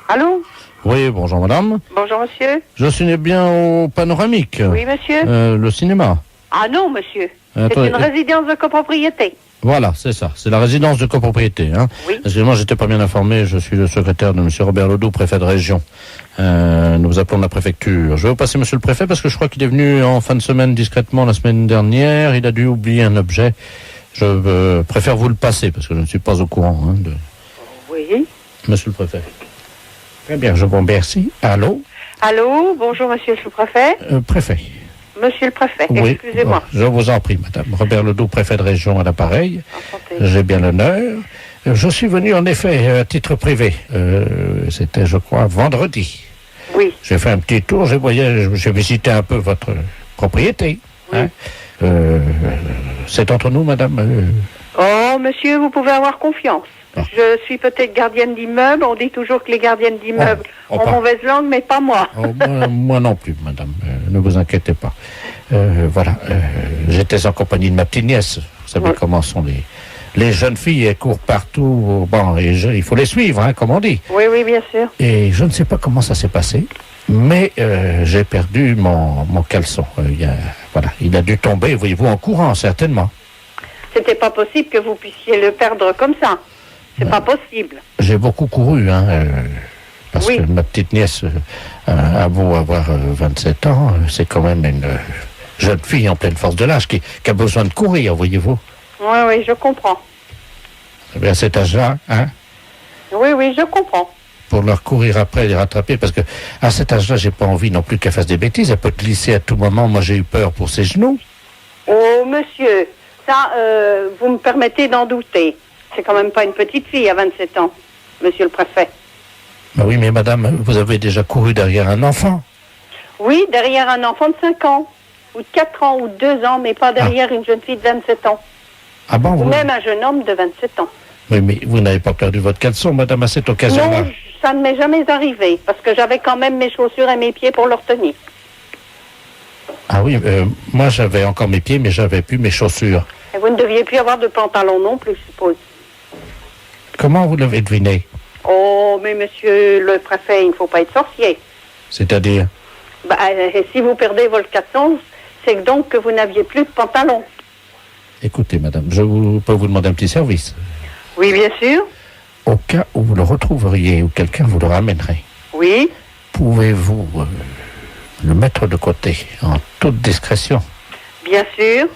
Allô? Oui, bonjour madame. Bonjour monsieur. Je suis bien au Panoramique. Oui monsieur. Le cinéma. Ah non monsieur. Attendez, C'est une résidence de copropriété. Voilà, c'est ça. C'est la résidence de copropriété. Hein. Oui. Excusez-moi, j'étais pas bien informé. Je suis le secrétaire de monsieur Robert Ledoux, préfet de région. Nous vous appelons de la préfecture. Je vais vous passer monsieur le préfet parce que je crois qu'il est venu en fin de semaine discrètement la semaine dernière. Il a dû oublier un objet. Je préfère vous le passer parce que je ne suis pas au courant. Oui. Monsieur le préfet. Très bien, je vous remercie. Allô? Allô? Bonjour monsieur le préfet. Préfet. Monsieur le préfet, Oui, excusez-moi. je vous en prie, madame. Robert Ledoux, préfet de région à l'appareil. Enchanté. J'ai bien l'honneur. Je suis venu en effet à titre privé. C'était, je crois, vendredi. Oui. J'ai fait un petit tour, j'ai visité un peu votre propriété. Oui. Hein. C'est entre nous, madame. Oh monsieur, vous pouvez avoir confiance. Ah. Je suis peut-être gardienne d'immeuble. On dit toujours que les gardiennes d'immeuble ont pas. mauvaise langue, mais pas moi. Moi non plus, madame. Ne vous inquiétez pas. Voilà. J'étais en compagnie de ma petite nièce. Vous savez Oui. comment sont les jeunes filles. Elles courent partout. Bon, et il faut les suivre, hein, comme on dit. Oui, oui, bien sûr. Et je ne sais pas comment ça s'est passé, mais j'ai perdu mon caleçon. Il a dû tomber, voyez-vous, en courant, certainement. C'était pas possible que vous puissiez le perdre comme ça. C'est pas possible. J'ai beaucoup couru, parce Oui. que ma petite nièce a beau avoir 27 ans, c'est quand même une jeune fille en pleine force de l'âge qui a besoin de courir, voyez-vous. Oui, oui, je comprends. Et à cet âge-là, Oui, oui, je comprends. pour leur courir après, les rattraper, parce que à cet âge-là, j'ai pas envie non plus qu'elle fasse des bêtises. Elle peut glisser à tout moment. Moi, j'ai eu peur pour ses genoux. Oh, monsieur, ça, vous me permettez d'en douter. C'est quand même pas une petite fille à 27 ans, monsieur le préfet. Bah oui, mais madame, vous avez déjà couru derrière un enfant. Oui, derrière un enfant de 5 ans, ou de 4 ans, ou de 2 ans, mais pas derrière une jeune fille de 27 ans. Ah bon, Ou vous... même un jeune homme de 27 ans. Oui, mais vous n'avez pas perdu votre caleçon, madame, à cette occasion-là. Non, ça ne m'est jamais arrivé, parce que j'avais quand même mes chaussures et mes pieds pour leur tenir. Ah oui, moi j'avais encore mes pieds, mais j'avais plus mes chaussures. Et vous ne deviez plus avoir de pantalon non plus, je suppose. Comment vous l'avez deviné? Oh, mais monsieur le préfet, il ne faut pas être sorcier. C'est-à-dire? Bah, si vous perdez votre caleçon, c'est donc que vous n'aviez plus de pantalon. Écoutez, madame, peux vous demander un petit service. Oui, bien sûr. Au cas où vous le retrouveriez ou quelqu'un vous le ramènerait, Oui. pouvez-vous le mettre de côté en toute discrétion? Bien sûr.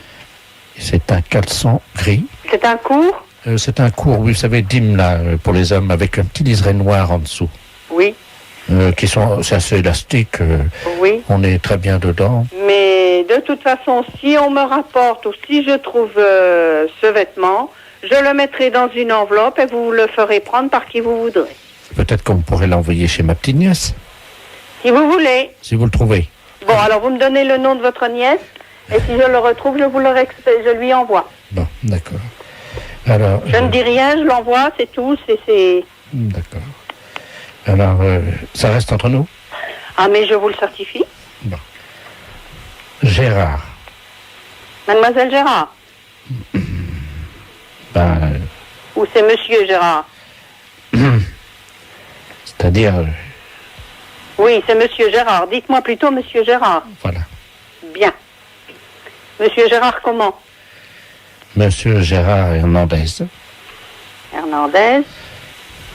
C'est un caleçon gris. C'est un cours? C'est un court, oui, vous savez, dîme là, pour les hommes, avec un petit liseré noir en dessous. Oui. C'est assez élastique. Oui. On est très bien dedans. Mais de toute façon, si on me rapporte ou si je trouve ce vêtement, je le mettrai dans une enveloppe et vous le ferez prendre par qui vous voudrez. Peut-être qu'on pourrait l'envoyer chez ma petite nièce, Si vous voulez. si vous le trouvez. Bon, alors vous me donnez le nom de votre nièce et si je le retrouve, je lui envoie. Bon, d'accord. Alors, Je ne dis rien, je l'envoie, c'est tout. d'accord. Alors, ça reste entre nous? Ah, mais je vous le certifie. Bon. Gérard. Mademoiselle Gérard. Ou c'est Monsieur Gérard? C'est-à-dire, Oui, c'est Monsieur Gérard. Dites-moi plutôt Monsieur Gérard. voilà. Bien. Monsieur Gérard comment? Monsieur Gérard Hernandez, Hernandez,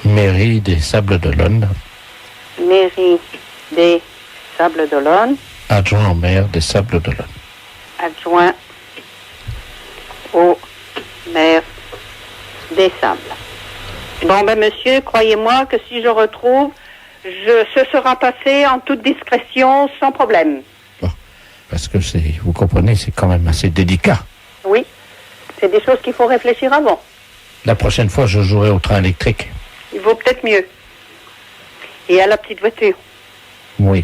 mairie des Sables d'Olonne, mairie des Sables d'Olonne, adjoint au maire des Sables d'Olonne. adjoint au maire des Sables. Bon, ben monsieur, croyez-moi que si je retrouve, ce sera passé en toute discrétion, sans problème. Bon, parce que vous comprenez, c'est quand même assez délicat. Oui, c'est des choses qu'il faut réfléchir avant. La prochaine fois, je jouerai au train électrique. Il vaut peut-être mieux. Et à la petite voiture. Oui.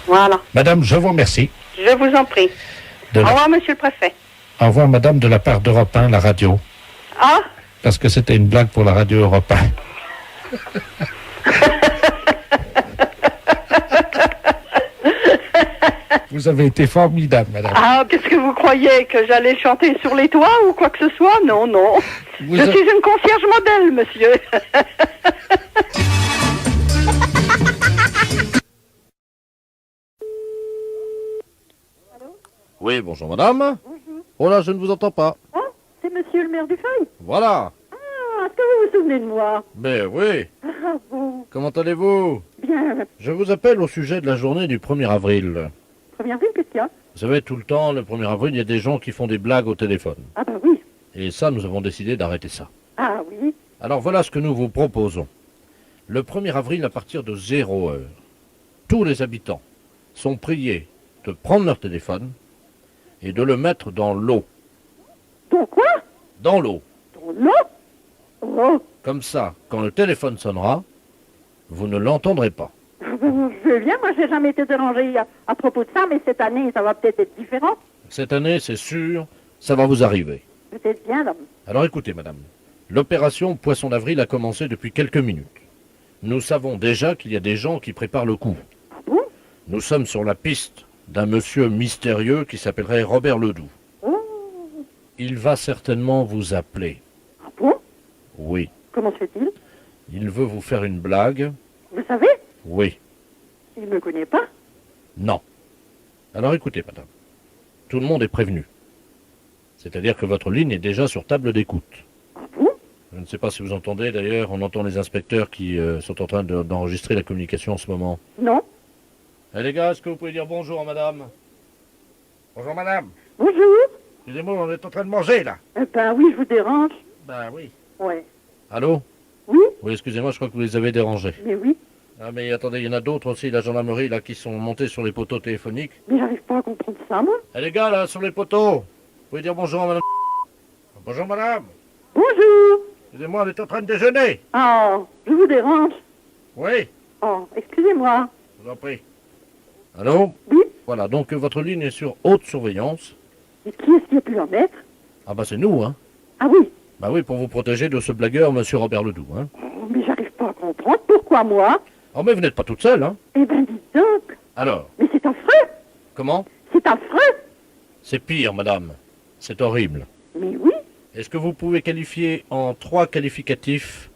Voilà. Madame, je vous remercie. Je vous en prie. Au revoir, monsieur le préfet. Au revoir, madame, de la part d'Europe 1, la radio. Ah? Parce que c'était une blague pour la radio Europe 1. Vous avez été formidable, madame. Ah, qu'est-ce que vous croyez? Que j'allais chanter sur les toits ou quoi que ce soit? Non, non. Je suis une concierge modèle, monsieur. Oui, bonjour madame. Bonjour. Oh là, je ne vous entends pas. Oh, c'est monsieur le maire du Feuil. Voilà. Ah, est-ce que vous vous souvenez de moi? Mais oui. Ah bon, Comment allez-vous? bien. Je vous appelle au sujet de la journée du 1er avril. 1er avril, qu'est-ce qu'il y a? Vous savez, tout le temps, le 1er avril, il y a des gens qui font des blagues au téléphone. Ah bah oui. Et ça, nous avons décidé d'arrêter ça. Ah oui. Alors voilà ce que nous vous proposons. Le 1er avril, à partir de 0 heure, tous les habitants sont priés de prendre leur téléphone et de le mettre dans l'eau. Donc quoi? Dans l'eau. Dans l'eau? Oh, Comme ça, quand le téléphone sonnera, vous ne l'entendrez pas. je veux bien, moi j'ai jamais été dérangée à propos de ça, mais cette année ça va peut-être être différent. Cette année, c'est sûr, ça va vous arriver. Peut-être bien, là. Alors écoutez, madame, l'opération Poisson d'avril a commencé depuis quelques minutes. Nous savons déjà qu'il y a des gens qui préparent le coup. Ah bon? Nous sommes sur la piste d'un monsieur mystérieux qui s'appellerait Robert Ledoux. Oh, Il va certainement vous appeler. ah bon? Oui. Comment se fait-il? Il veut vous faire une blague. Vous savez? Oui. Il me connaît pas. Non. Alors écoutez, madame. Tout le monde est prévenu. C'est-à-dire que votre ligne est déjà sur table d'écoute. Ah bon? Je ne sais pas si vous entendez, d'ailleurs, on entend les inspecteurs qui sont en train d'enregistrer la communication en ce moment. Non. Eh les gars, est-ce que vous pouvez dire bonjour à madame? Bonjour madame. Bonjour. Excusez-moi, on est en train de manger là. Eh ben oui, je vous dérange. Ben oui. Ouais. Allô? Oui, Oui, excusez-moi, je crois que vous les avez dérangés. mais oui. Ah mais attendez, il y en a d'autres aussi, la gendarmerie là, qui sont montés sur les poteaux téléphoniques. Mais j'arrive pas à comprendre ça, moi. Eh les gars, là, sur les poteaux, vous pouvez dire bonjour à madame? Bonjour madame. Bonjour. Excusez-moi, on est en train de déjeuner. Oh, je vous dérange. Oui, Oh, excusez-moi. je vous en prie. Allô? Oui. Voilà, donc votre ligne est sur haute surveillance. Et qui est-ce qui a pu en mettre? Ah bah c'est nous, hein. Ah oui. Bah oui, pour vous protéger de ce blagueur, monsieur Robert Ledoux, hein. Oh, mais j'arrive pas à comprendre. Pourquoi moi? Oh mais vous n'êtes pas toute seule, hein. Eh ben dites donc. Alors, Mais c'est affreux. comment? C'est affreux. C'est pire, madame. C'est horrible. Mais oui. Est-ce que vous pouvez qualifier en 3 qualificatifs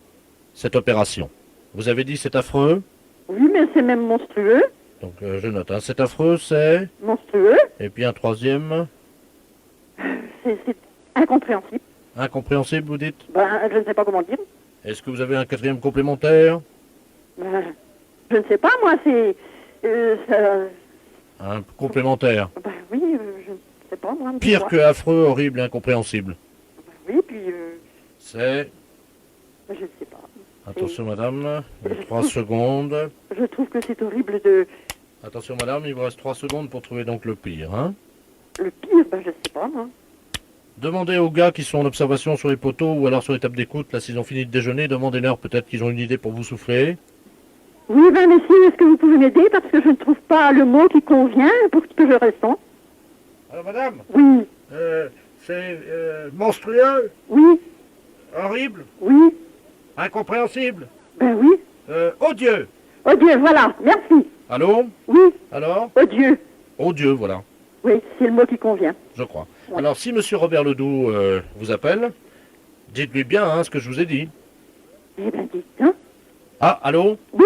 cette opération? Vous avez dit c'est affreux, Oui, mais c'est même monstrueux. donc je note, hein. C'est affreux, c'est... Monstrueux. Et puis un troisième, C'est incompréhensible. incompréhensible, vous dites? Ben, je ne sais pas comment dire. Est-ce que vous avez un quatrième complémentaire? Ben, je ne sais pas, moi, c'est... Un complémentaire. Ben oui, je ne sais pas, moi. Pire dites-moi. que affreux, horrible et incompréhensible. Ben oui, puis... C'est... je ne sais pas. Attention madame, 3 secondes. Je trouve que c'est horrible de... Attention madame, il vous reste 3 secondes pour trouver donc le pire, hein. Le pire, ben je sais pas, moi. Demandez aux gars qui sont en observation sur les poteaux ou alors sur les tables d'écoute, là s'ils ont fini de déjeuner, demandez-leur, peut-être qu'ils ont une idée pour vous souffler. Oui, ben messieurs, est-ce que vous pouvez m'aider? Parce que je ne trouve pas le mot qui convient pour ce que je ressens. Alors madame, Oui, c'est monstrueux, oui, horrible, oui, incompréhensible, ben oui. odieux. Oh Dieu, voilà, merci. Allô? Oui, Alors? oh Dieu. Odieux, voilà, Oui, c'est le mot qui convient. je crois. Ouais. Alors si monsieur Robert Ledoux vous appelle, dites-lui bien hein, ce que je vous ai dit. Eh ben dites, hein. Ah, allô? Oui,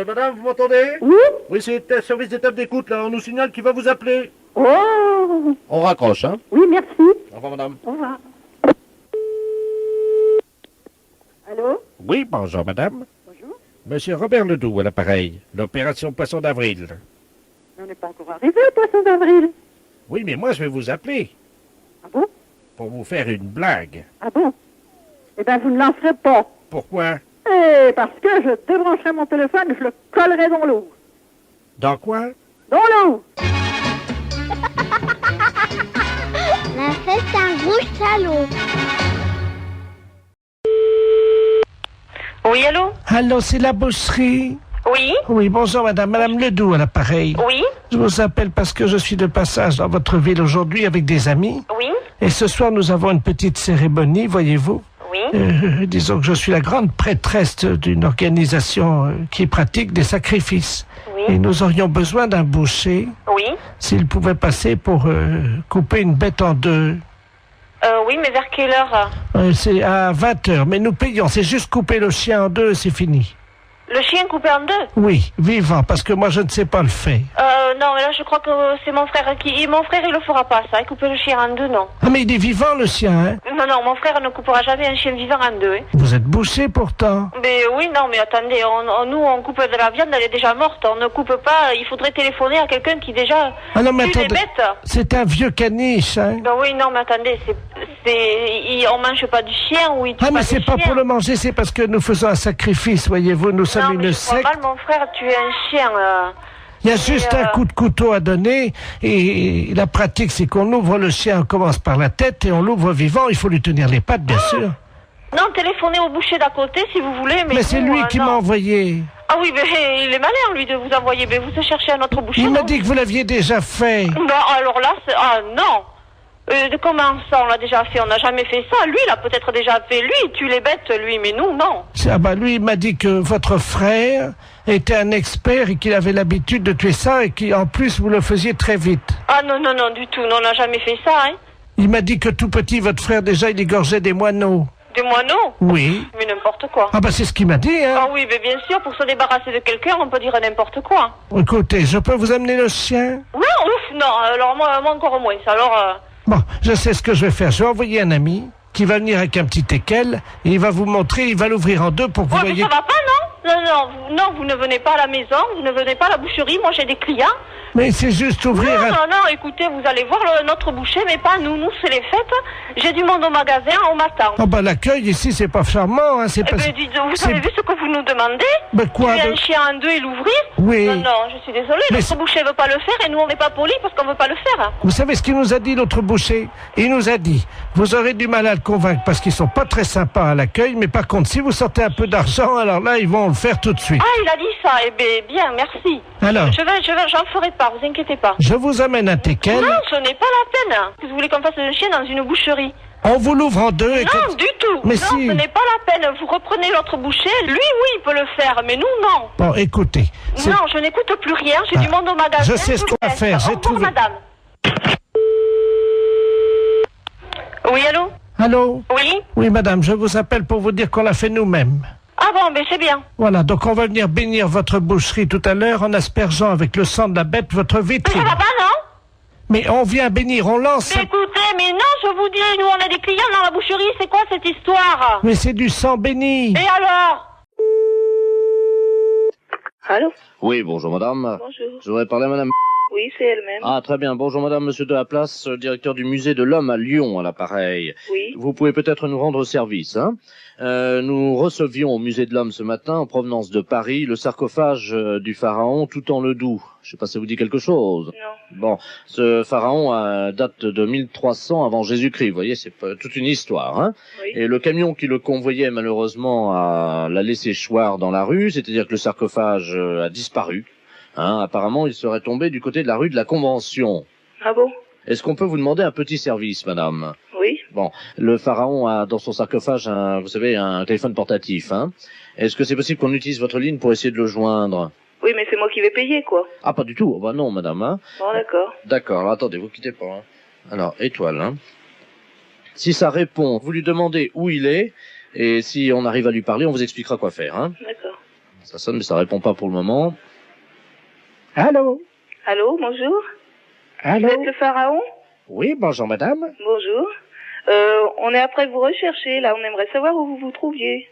Madame, vous m'entendez? oui. Oui, c'est le service des tables d'écoute, là, on nous signale qu'il va vous appeler. Oh, On raccroche, hein? oui, merci. Au revoir madame. Au revoir. Allô? Oui, bonjour madame. Bonjour. Monsieur Robert Ledoux à l'appareil, l'opération Poisson d'avril. On n'est pas encore arrivé au poisson d'avril. Oui, mais moi je vais vous appeler Ah bon? pour vous faire une blague. Ah bon? Eh ben vous ne l'en ferez pas. Pourquoi? Eh, parce que je débrancherai mon téléphone, je le collerai dans l'eau. Dans quoi? Dans l'eau! La fête un gros salaud. Oui, allô? Allô, c'est la boucherie. Oui, Oui, bonjour madame. Madame Ledoux à l'appareil. oui, Je vous appelle parce que je suis de passage dans votre ville aujourd'hui avec des amis. oui, Et ce soir, nous avons une petite cérémonie, voyez-vous. oui. Disons que je suis la grande prêtresse d'une organisation qui pratique des sacrifices. Et Oui, nous aurions besoin d'un boucher, oui. s'il pouvait passer pour couper une bête en deux. Oui, mais vers quelle heure? C'est à 20h, mais nous payons. C'est juste couper le chien en deux et c'est fini. Le chien coupé en deux? Oui, vivant, parce que moi je ne sais pas le faire. Non, mais là je crois que c'est mon frère qui... Mon frère il le fera pas ça, couper le chien en deux, non. Ah mais il est vivant le sien, hein? Non, mon frère ne coupera jamais un chien vivant en deux. Hein. Vous êtes bouché pourtant. Mais oui, non, mais attendez, nous on coupe de la viande, elle est déjà morte, on ne coupe pas, il faudrait téléphoner à quelqu'un qui déjà non, mais tue les attendez, bêtes. c'est un vieux caniche, hein? Ben oui, non, mais attendez, on mange pas du chien ou il tue mais pas c'est du pas chien. pour le manger, c'est parce que nous faisons un sacrifice, voyez-vous, nous sommes Non, mais une je crois secte. mal mon frère tuer un chien. Il y a juste un coup de couteau à donner et la pratique c'est qu'on ouvre le chien, on commence par la tête et on l'ouvre vivant, il faut lui tenir les pattes bien sûr. Non, téléphonez au boucher d'à côté si vous voulez. Mais c'est lui qui m'a envoyé. Ah oui, mais il est malin lui de vous envoyer, mais vous cherchez un autre boucher. Il m'a dit que vous l'aviez déjà fait. Non, alors là, non. Comment ça, on l'a déjà fait? On n'a jamais fait ça. Lui, il a peut-être déjà fait. Lui, il tue les bêtes, lui, mais nous, non. Ah bah lui, il m'a dit que votre frère était un expert et qu'il avait l'habitude de tuer ça et qu'en plus, vous le faisiez très vite. Ah non, du tout. Non, on n'a jamais fait ça, hein. Il m'a dit que tout petit, votre frère, déjà, il égorgeait des moineaux. Des moineaux? Oui. Mais n'importe quoi. Ah bah c'est ce qu'il m'a dit, hein. Ah oui, mais bien sûr, pour se débarrasser de quelqu'un, on peut dire n'importe quoi. Écoutez, je peux vous amener le chien? Non, alors moi encore moins. Alors... Bon, je sais ce que je vais faire. Je vais envoyer un ami qui va venir avec un petit teckel et il va vous montrer, il va l'ouvrir en deux pour que vous voyez... mais ça va pas, non? Non, vous ne venez pas à la maison, vous ne venez pas à la boucherie, moi j'ai des clients. Mais c'est juste ouvrir... Non, écoutez, vous allez voir notre boucher, mais pas nous. Nous, c'est les fêtes. J'ai du monde au magasin, on m'attend. Oh bah l'accueil ici, c'est pas charmant, hein, c'est pas... Vous avez vu ce que vous nous demandez? Ben quoi? Tuer un chien en deux et l'ouvrir? Oui. Non, je suis désolée, notre boucher veut pas le faire et nous, on n'est pas polis parce qu'on veut pas le faire. Vous savez ce qu'il nous a dit, l'autre boucher? Il nous a dit, vous aurez du mal à le convaincre parce qu'ils sont pas très sympas à l'accueil, mais par contre, si vous sortez un peu d'argent, alors là, ils vont le faire tout de suite. Ah, il a dit ça, bien, merci. Alors? J'en ferai pas, vous inquiétez pas. Je vous amène un teckel. Non, ce n'est pas la peine. Vous voulez qu'on fasse un chien dans une boucherie? On vous l'ouvre en deux et... Non, du tout. Mais non, si... ce n'est pas la peine. Vous reprenez l'autre boucher. Lui, oui, il peut le faire, mais nous, non. Bon, écoutez... Non, je n'écoute plus rien. J'ai du monde au magasin. Je sais ce qu'on va faire. J'ai trouvé... madame. Oui, allô? Allô? Oui? Oui, madame, je vous appelle pour vous dire qu'on l'a fait nous-mêmes. Ah bon, ben c'est bien. Voilà, donc on va venir bénir votre boucherie tout à l'heure en aspergeant avec le sang de la bête votre vitrine. Mais ça va pas, non? Mais on vient bénir, on lance... Mais écoutez, mais non, je vous dis, nous on a des clients dans la boucherie, c'est quoi cette histoire? Mais c'est du sang béni. Et alors? Allô? Oui, bonjour madame. Bonjour. Je voudrais parler à madame... Oui, c'est elle-même. Ah, très bien. Bonjour madame, monsieur de la place, directeur du musée de l'homme à Lyon, à l'appareil. Oui. Vous pouvez peut-être nous rendre service, hein. Nous recevions au musée de l'homme ce matin, en provenance de Paris, le sarcophage du pharaon Toutan-le-Doux. Je sais pas si ça vous dit quelque chose. Non. Bon, ce pharaon date de 1300 avant Jésus-Christ. Vous voyez, c'est toute une histoire, hein. Oui. Et le camion qui le convoyait, malheureusement, l'a laissé choir dans la rue, c'est-à-dire que le sarcophage a disparu. Hein, apparemment, il serait tombé du côté de la rue de la Convention. Ah bon? Est-ce qu'on peut vous demander un petit service, madame? Oui. Bon, le pharaon a dans son sarcophage, vous savez, un téléphone portatif. Hein. Est-ce que c'est possible qu'on utilise votre ligne pour essayer de le joindre? Oui, mais c'est moi qui vais payer, quoi. Ah, pas du tout. Oh, bah non, madame. Hein. Bon, d'accord. D'accord. Alors, attendez, vous quittez pas. Hein. Alors, étoile. Hein. Si ça répond, vous lui demandez où il est, et si on arrive à lui parler, on vous expliquera quoi faire. Hein. D'accord. Ça sonne, mais ça répond pas pour le moment. Allô? Allô, bonjour. Allô? Vous êtes le pharaon? Oui, bonjour madame. Bonjour. On est après vous rechercher, là. On aimerait savoir où vous vous trouviez.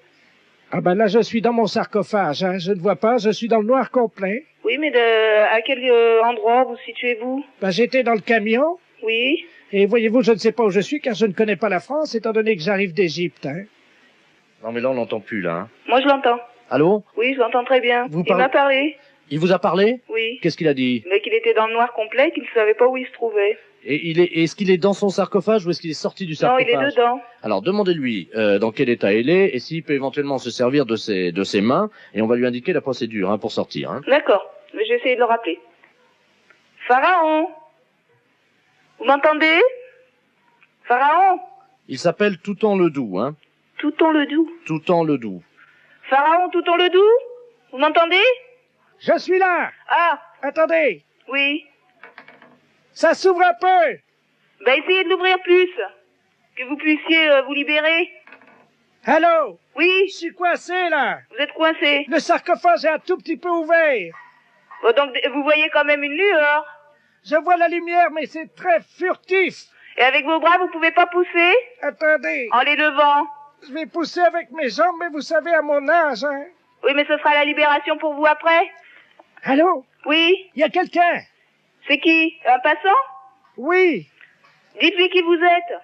Ah ben là, je suis dans mon sarcophage, hein. Je ne vois pas, je suis dans le noir complet. Oui, mais à quel endroit vous situez-vous? Ben j'étais dans le camion, Oui. et voyez-vous, je ne sais pas où je suis, car je ne connais pas la France, étant donné que j'arrive d'Égypte, hein. Non, mais là, on n'entend plus, là. Hein. Moi, je l'entends. Allô? Oui, je l'entends très bien. Il m'a parlé. Il vous a parlé? Oui. Qu'est-ce qu'il a dit? Mais qu'il était dans le noir complet, qu'il ne savait pas où il se trouvait. Et est-ce qu'il est dans son sarcophage ou est-ce qu'il est sorti du sarcophage? Non, il est dedans. Alors demandez-lui dans quel état il est et s'il peut éventuellement se servir de ses mains et on va lui indiquer la procédure hein, pour sortir. Hein. D'accord, mais je vais essayer de le rappeler. Pharaon, vous m'entendez? Pharaon? Il s'appelle Toutan-le-Doux. Hein. Toutan-le-Doux. Toutan-le-Doux. Pharaon Toutan-le-Doux? Vous m'entendez? Je suis là! Ah! Attendez! Oui. Ça s'ouvre un peu! Ben essayez de l'ouvrir plus, que vous puissiez vous libérer. Allô? Oui, Je suis coincé, là. vous êtes coincé. Le sarcophage est un tout petit peu ouvert. Bon, donc, vous voyez quand même une lueur. Je vois la lumière, mais c'est très furtif. Et avec vos bras, vous pouvez pas pousser Attendez, en les levant. je vais pousser avec mes jambes, mais vous savez, à mon âge, hein. Oui, mais ce sera la libération pour vous après. Allô? Oui, Il y a quelqu'un? c'est qui? Un passant? Oui. Dites-lui qui vous êtes.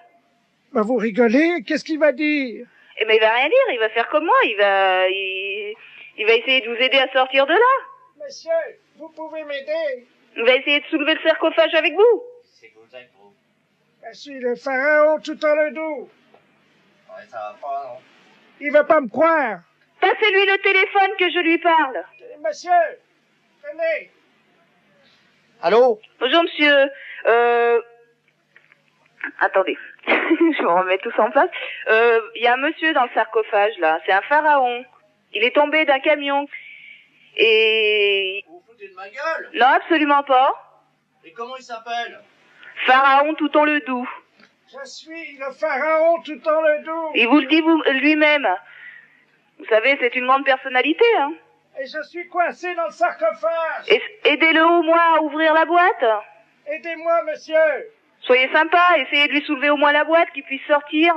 Bah, vous rigolez? Qu'est-ce qu'il va dire? Eh ben, il va rien dire, il va faire comme moi, il va essayer de vous aider à sortir de là. Monsieur, vous pouvez m'aider? Il va essayer de soulever le sarcophage avec vous. C'est que vous êtes gros. Je suis le pharaon tout en le dos. Ouais, ça va pas, non? Il va pas me croire. Passez-lui le téléphone que je lui parle. Monsieur, venez. Allô? Bonjour, monsieur. Attendez. Je vous remets tous en place. Il y a un monsieur dans le sarcophage, là. C'est un pharaon. Il est tombé d'un camion. Et... Vous vous foutez de ma gueule? Non, absolument pas. Et comment il s'appelle? Pharaon tout en le doux. Je suis le pharaon tout en le dos. Il vous le dit lui-même. Vous savez, c'est une grande personnalité, hein. Et je suis coincé dans le sarcophage. Aidez-le au moins à ouvrir la boîte. Aidez-moi, monsieur. Soyez sympa, essayez de lui soulever au moins la boîte, qu'il puisse sortir.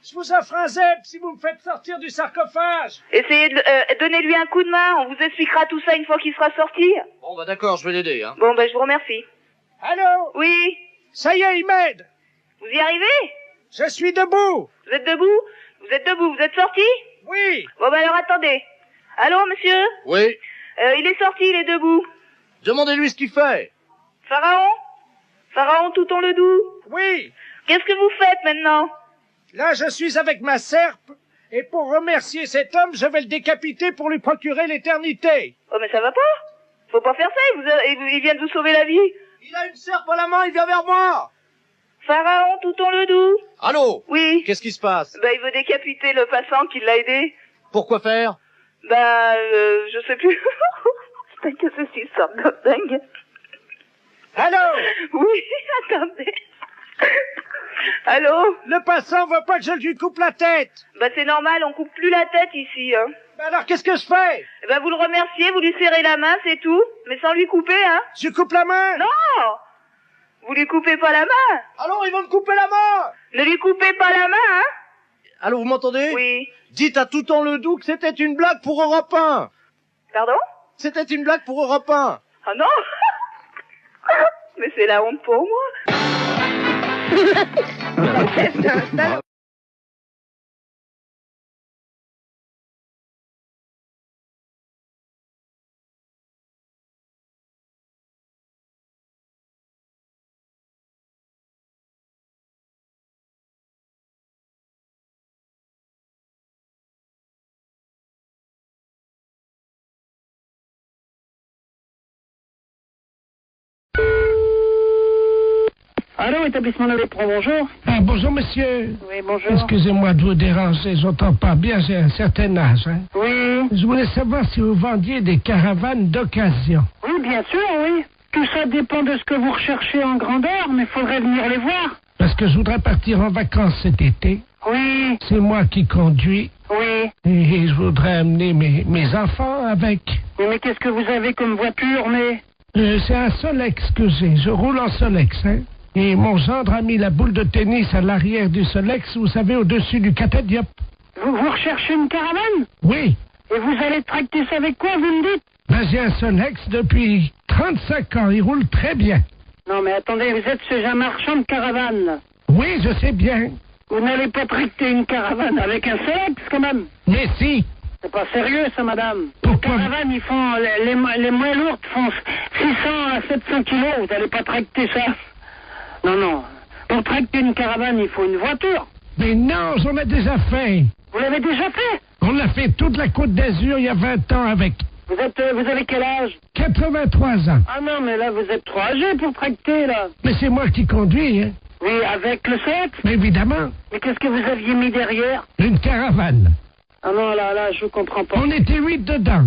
Je vous offre un zèbre si vous me faites sortir du sarcophage. Essayez de donnez-lui un coup de main, on vous expliquera tout ça une fois qu'il sera sorti. Bon, bah d'accord, je vais l'aider, hein. Bon, ben je vous remercie. Allô? Oui, Ça y est, il m'aide. vous y arrivez? Je suis debout. Vous êtes debout? Vous êtes debout, vous êtes sorti? Oui. Bon, ben alors attendez. Allô, monsieur? Oui. Il est sorti, il est debout. Demandez-lui ce qu'il fait. Pharaon? Pharaon tout en le doux. Oui. Qu'est-ce que vous faites maintenant? Là, je suis avec ma serpe. Et pour remercier cet homme, je vais le décapiter pour lui procurer l'éternité. Oh, mais ça va pas. Faut pas faire ça, il vient de vous sauver la vie. Il a une serpe à la main, il vient vers moi. Pharaon tout en le doux. Allô? Oui. Qu'est-ce qui se passe? Bah, il veut décapiter le passant qui l'a aidé. Pourquoi faire? Bah, je sais plus. Putain, que ceci sorte de dingue. Allô? Oui, attendez. Allô? Le passant veut pas que je lui coupe la tête. Bah, c'est normal, on coupe plus la tête ici, hein. Ben alors, qu'est-ce que je fais? Bah, vous le remerciez, vous lui serrez la main, c'est tout. Mais sans lui couper, hein. Je coupe la main? Non! Vous lui coupez pas la main. Alors, ils vont me couper la main. Ne lui coupez pas la main, hein. Allô, vous m'entendez? Oui. Dites à tout en le doux que c'était une blague pour Europe 1. Pardon? C'était une blague pour Europe 1. Ah non. Mais c'est la honte pour moi. Allô, établissement de l'épreuve, bonjour. Ah, bonjour, monsieur. Oui, bonjour. Excusez-moi de vous déranger, j'entends pas bien, j'ai un certain âge, hein. Oui. Je voulais savoir si vous vendiez des caravanes d'occasion. Oui, bien sûr, oui. Tout ça dépend de ce que vous recherchez en grandeur, mais il faudrait venir les voir. Parce que je voudrais partir en vacances cet été. Oui, C'est moi qui conduis. oui. Et je voudrais amener mes enfants avec. Oui, mais qu'est-ce que vous avez comme voiture, mais... C'est un Solex que j'ai. Je roule en Solex, hein. Et mon gendre a mis la boule de tennis à l'arrière du Solex, vous savez, au-dessus du catadiop. Vous recherchez une caravane? Oui. Et vous allez tracter ça avec quoi, vous me dites? Ben, j'ai un Solex depuis 35 ans. Il roule très bien. Non, mais attendez, vous êtes chez un marchand de caravane, là. Oui, je sais bien. Vous n'allez pas tracter une caravane avec un Solex, quand même. Mais si. C'est pas sérieux, ça, madame. Pourquoi? Les caravanes, ils font... Les moins lourdes font 600 à 700 kilos. Vous n'allez pas tracter ça. Non, non. Pour tracter une caravane, il faut une voiture. Mais non, j'en ai déjà fait. Vous l'avez déjà fait? On l'a fait toute la Côte d'Azur il y a 20 ans avec Vous avez quel âge? 83 ans. Ah non, mais là, vous êtes trop âgé pour tracter, là. Mais c'est moi qui conduis, hein. Oui, avec le Solex. Mais évidemment, Mais qu'est-ce que vous aviez mis derrière? une caravane. Ah non, là, je comprends pas. On était 8 dedans.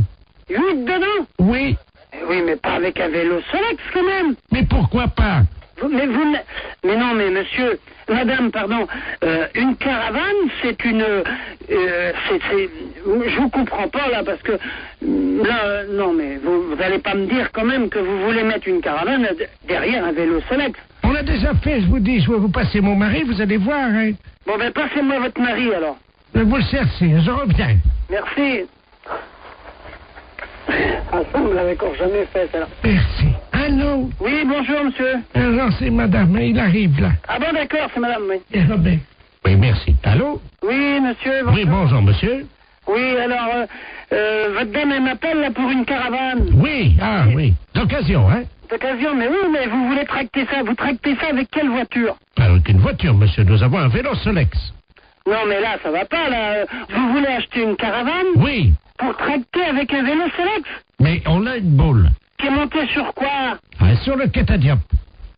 8 dedans? Oui. Eh oui, mais pas avec un vélo Solex, quand même. Mais pourquoi pas? Mais non, mais monsieur, madame, pardon, une caravane, c'est une... je vous comprends pas, là, parce que... Là, non, mais vous allez pas me dire quand même que vous voulez mettre une caravane derrière un vélo Solex. On l'a déjà fait, je vous dis, je vais vous passer mon mari, vous allez voir, hein. Bon, ben, passez-moi votre mari, alors. Vous le cherchez, je reviens. Merci. Ah, ça, on me l'avait encore jamais fait, ça. Merci. Allô? Oui, bonjour, monsieur. Non, c'est madame, il arrive, là. Ah bon, d'accord, c'est madame, oui. Et Robert. Oui, merci. Allô? Oui, monsieur, bonjour. Oui, bonjour, monsieur. Oui, alors, votre dame, elle m'appelle, là, pour une caravane. Oui, oui. D'occasion, hein? D'occasion, mais oui, mais vous voulez tracter ça. Vous tractez ça avec quelle voiture? Avec une voiture, monsieur. Nous avons un vélo Solex. Non, mais là, ça va pas, là. Vous voulez acheter une caravane? Oui. Pour tracter avec un vélo Solex? Mais on a une boule. Qui est montée sur quoi? Sur le Catadiop.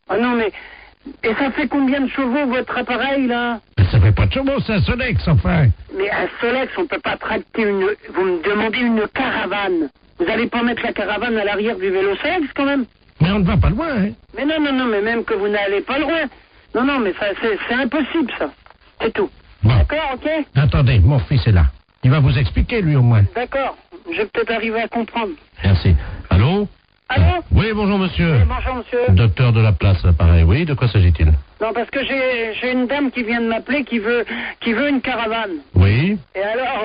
Ah non, mais... Et ça fait combien de chevaux, votre appareil, là? Ça fait pas de chevaux, c'est un Solex, enfin. Mais un Solex, on peut pas tracter une... Vous me demandez une caravane. Vous allez pas mettre la caravane à l'arrière du vélo Solex, quand même? Mais on ne va pas loin, hein? Mais non, mais même que vous n'allez pas loin. Non, mais ça, c'est impossible, ça. C'est tout. Bon. D'accord, ok? Attendez, mon fils est là. Il va vous expliquer, lui, au moins. D'accord. Je vais peut-être arriver à comprendre. Merci. Allô? Allô? Oui, bonjour monsieur. Oui, bonjour, monsieur. Docteur de la place, pareil. Oui, de quoi s'agit-il? Non, parce que j'ai une dame qui vient de m'appeler qui veut une caravane. Oui. Et alors,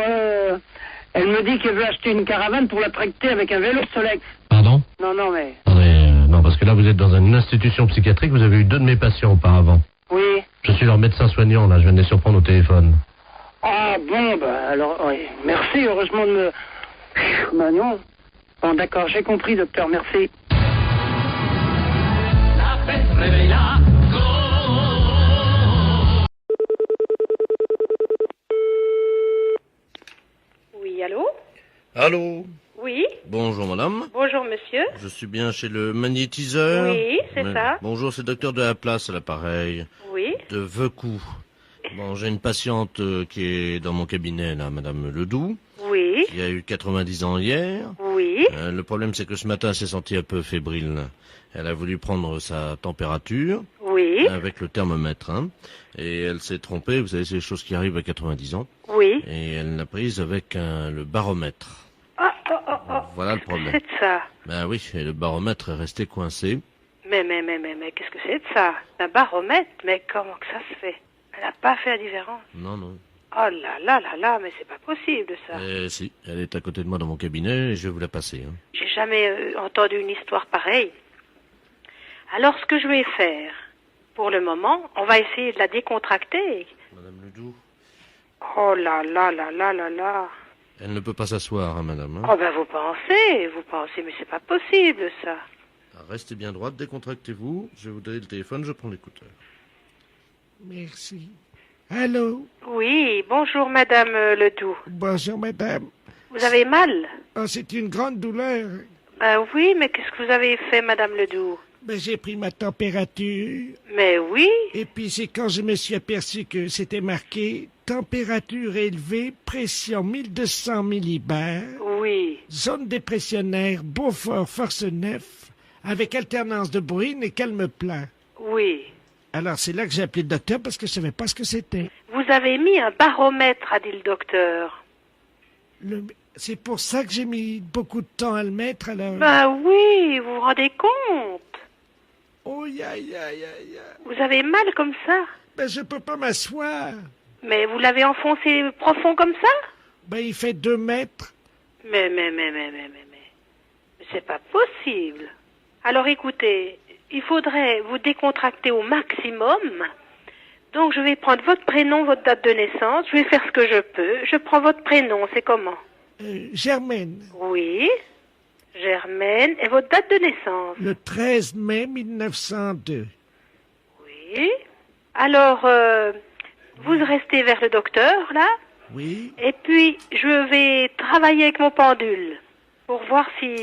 elle me dit qu'elle veut acheter une caravane pour la tracter avec un vélo Solex. Pardon? Non, mais... Attendez, non, parce que là, vous êtes dans une institution psychiatrique, vous avez eu 2 de mes patients auparavant. Oui. Je suis leur médecin soignant, là, je viens de les surprendre au téléphone. Ah, bon, bah, alors, oui. Merci, heureusement de me... Bah, non. Bon, d'accord, j'ai compris, docteur, merci. La fête réveille la Oui, allô? Allô? Oui. Bonjour madame. Bonjour, monsieur. Je suis bien chez le magnétiseur. Oui, c'est ça. Bonjour, c'est docteur de la place à l'appareil. Oui. De Vecou. Bon, j'ai une patiente qui est dans mon cabinet, là, madame Ledoux. Oui. Qui a eu 90 ans hier. Oui. Le problème, c'est que ce matin, elle s'est sentie un peu fébrile. Elle a voulu prendre sa température. Oui. Avec le thermomètre, hein. Et elle s'est trompée, vous savez, c'est des choses qui arrivent à 90 ans. Oui. Et elle l'a prise avec le baromètre. Voilà le problème. Qu'est-ce que c'est de ça? Ben oui, et le baromètre est resté coincé. Mais, qu'est-ce que c'est de ça? Un baromètre? Mais comment que ça se fait? Elle n'a pas fait la différence. Non. Oh là, mais c'est pas possible, ça. Si, elle est à côté de moi dans mon cabinet et je vais vous la passer. Hein. J'ai jamais entendu une histoire pareille. Alors, ce que je vais faire, pour le moment, on va essayer de la décontracter. Madame Ledoux. Oh là. Elle ne peut pas s'asseoir, hein, madame. Hein. Oh ben vous pensez, mais c'est pas possible, ça. Restez bien droite, décontractez-vous. Je vais vous donner le téléphone, je prends l'écouteur. Merci. Allô? Oui, bonjour madame Ledoux. Bonjour, madame. Vous avez mal? Oh, c'est une grande douleur. Ben oui, mais qu'est-ce que vous avez fait, madame Ledoux? Ben, j'ai pris ma température. Mais oui. Et puis c'est quand je me suis aperçu que c'était marqué température élevée, pression 1200 millibars. Oui. Zone dépressionnaire, Beaufort, force 9, avec alternance de bruine et calme plat. Oui. Alors c'est là que j'ai appelé le docteur parce que je savais pas ce que c'était. Vous avez mis un baromètre, a dit le docteur. C'est pour ça que j'ai mis beaucoup de temps à le mettre, alors. Ben oui, vous vous rendez compte? Oh, Vous avez mal comme ça? Ben, je peux pas m'asseoir. Mais vous l'avez enfoncé profond comme ça? Ben, il fait 2 mètres. Mais c'est pas possible. Alors écoutez, il faudrait vous décontracter au maximum. Donc je vais prendre votre prénom, votre date de naissance, je vais faire ce que je peux. Je prends votre prénom, c'est comment? Germaine. Oui. Germaine. Et votre date de naissance? Le 13 mai 1902. Oui. Alors, vous restez vers le docteur, là? Oui. Et puis, je vais travailler avec mon pendule pour voir si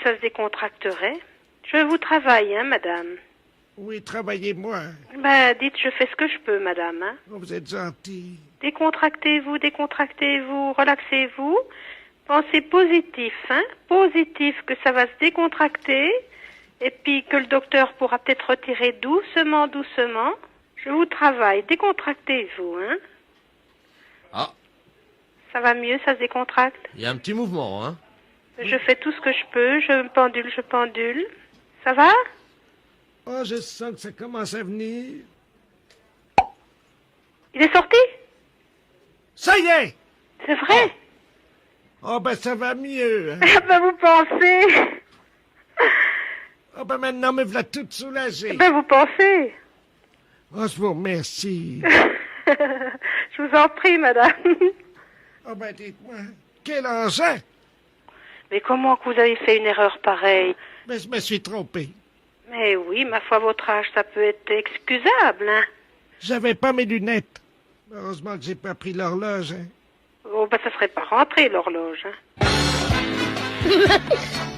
ça se décontracterait. Je vous travaille, hein, madame? Oui, travaillez-moi. Ben, dites, je fais ce que je peux, madame. Hein? Oh, vous êtes gentille. Décontractez-vous, relaxez-vous. Pensez positif, hein? Positif que ça va se décontracter Et puis que le docteur pourra peut-être retirer doucement, doucement. Je vous travaille. Décontractez-vous, hein. Ah, Ça va mieux, ça se décontracte. il y a un petit mouvement, hein. Je fais tout ce que je peux. Je pendule. Ça va? Oh, je sens que ça commence à venir. Il est sorti? Ça y est! C'est vrai? Oh, ben ça va mieux. Hein. Ah ben vous pensez? Oh, ben maintenant, me voilà toute soulagée. Ben vous pensez? Oh, je vous remercie. Je vous en prie, madame. Oh, ben dites-moi, quel engin? Mais comment que vous avez fait une erreur pareille? Ben, je me suis trompé. Mais oui, ma foi, votre âge, ça peut être excusable, hein. J'avais pas mes lunettes. Heureusement que j'ai pas pris l'horloge, hein. Oh, ben ça serait pas rentré, l'horloge, hein.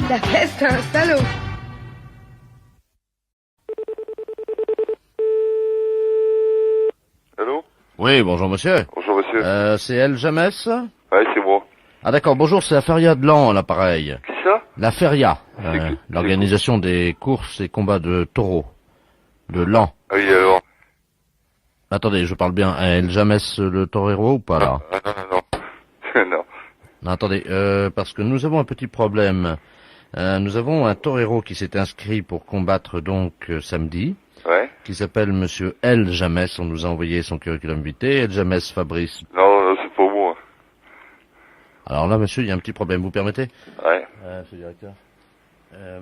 La peste, c'est un salaud. Allô? Oui, bonjour monsieur. Bonjour monsieur. C'est El James? Ouais, c'est moi. Ah d'accord, bonjour, c'est la Feria de Lan, à l'appareil. Qui ça? La Feria, qui l'organisation des courses et combats de taureaux. De Lan. Ah oui, alors. Attendez, je parle bien à El James le torero ou pas là? Ah, non. Non. Non, attendez, parce que nous avons un petit problème. Nous avons un torero qui s'est inscrit pour combattre donc samedi. Ouais. Qui s'appelle monsieur El James. On nous a envoyé son curriculum vitae. El James Fabrice. Non, c'est pas moi. Alors là, monsieur, il y a un petit problème. Vous permettez? Ouais. Monsieur le directeur.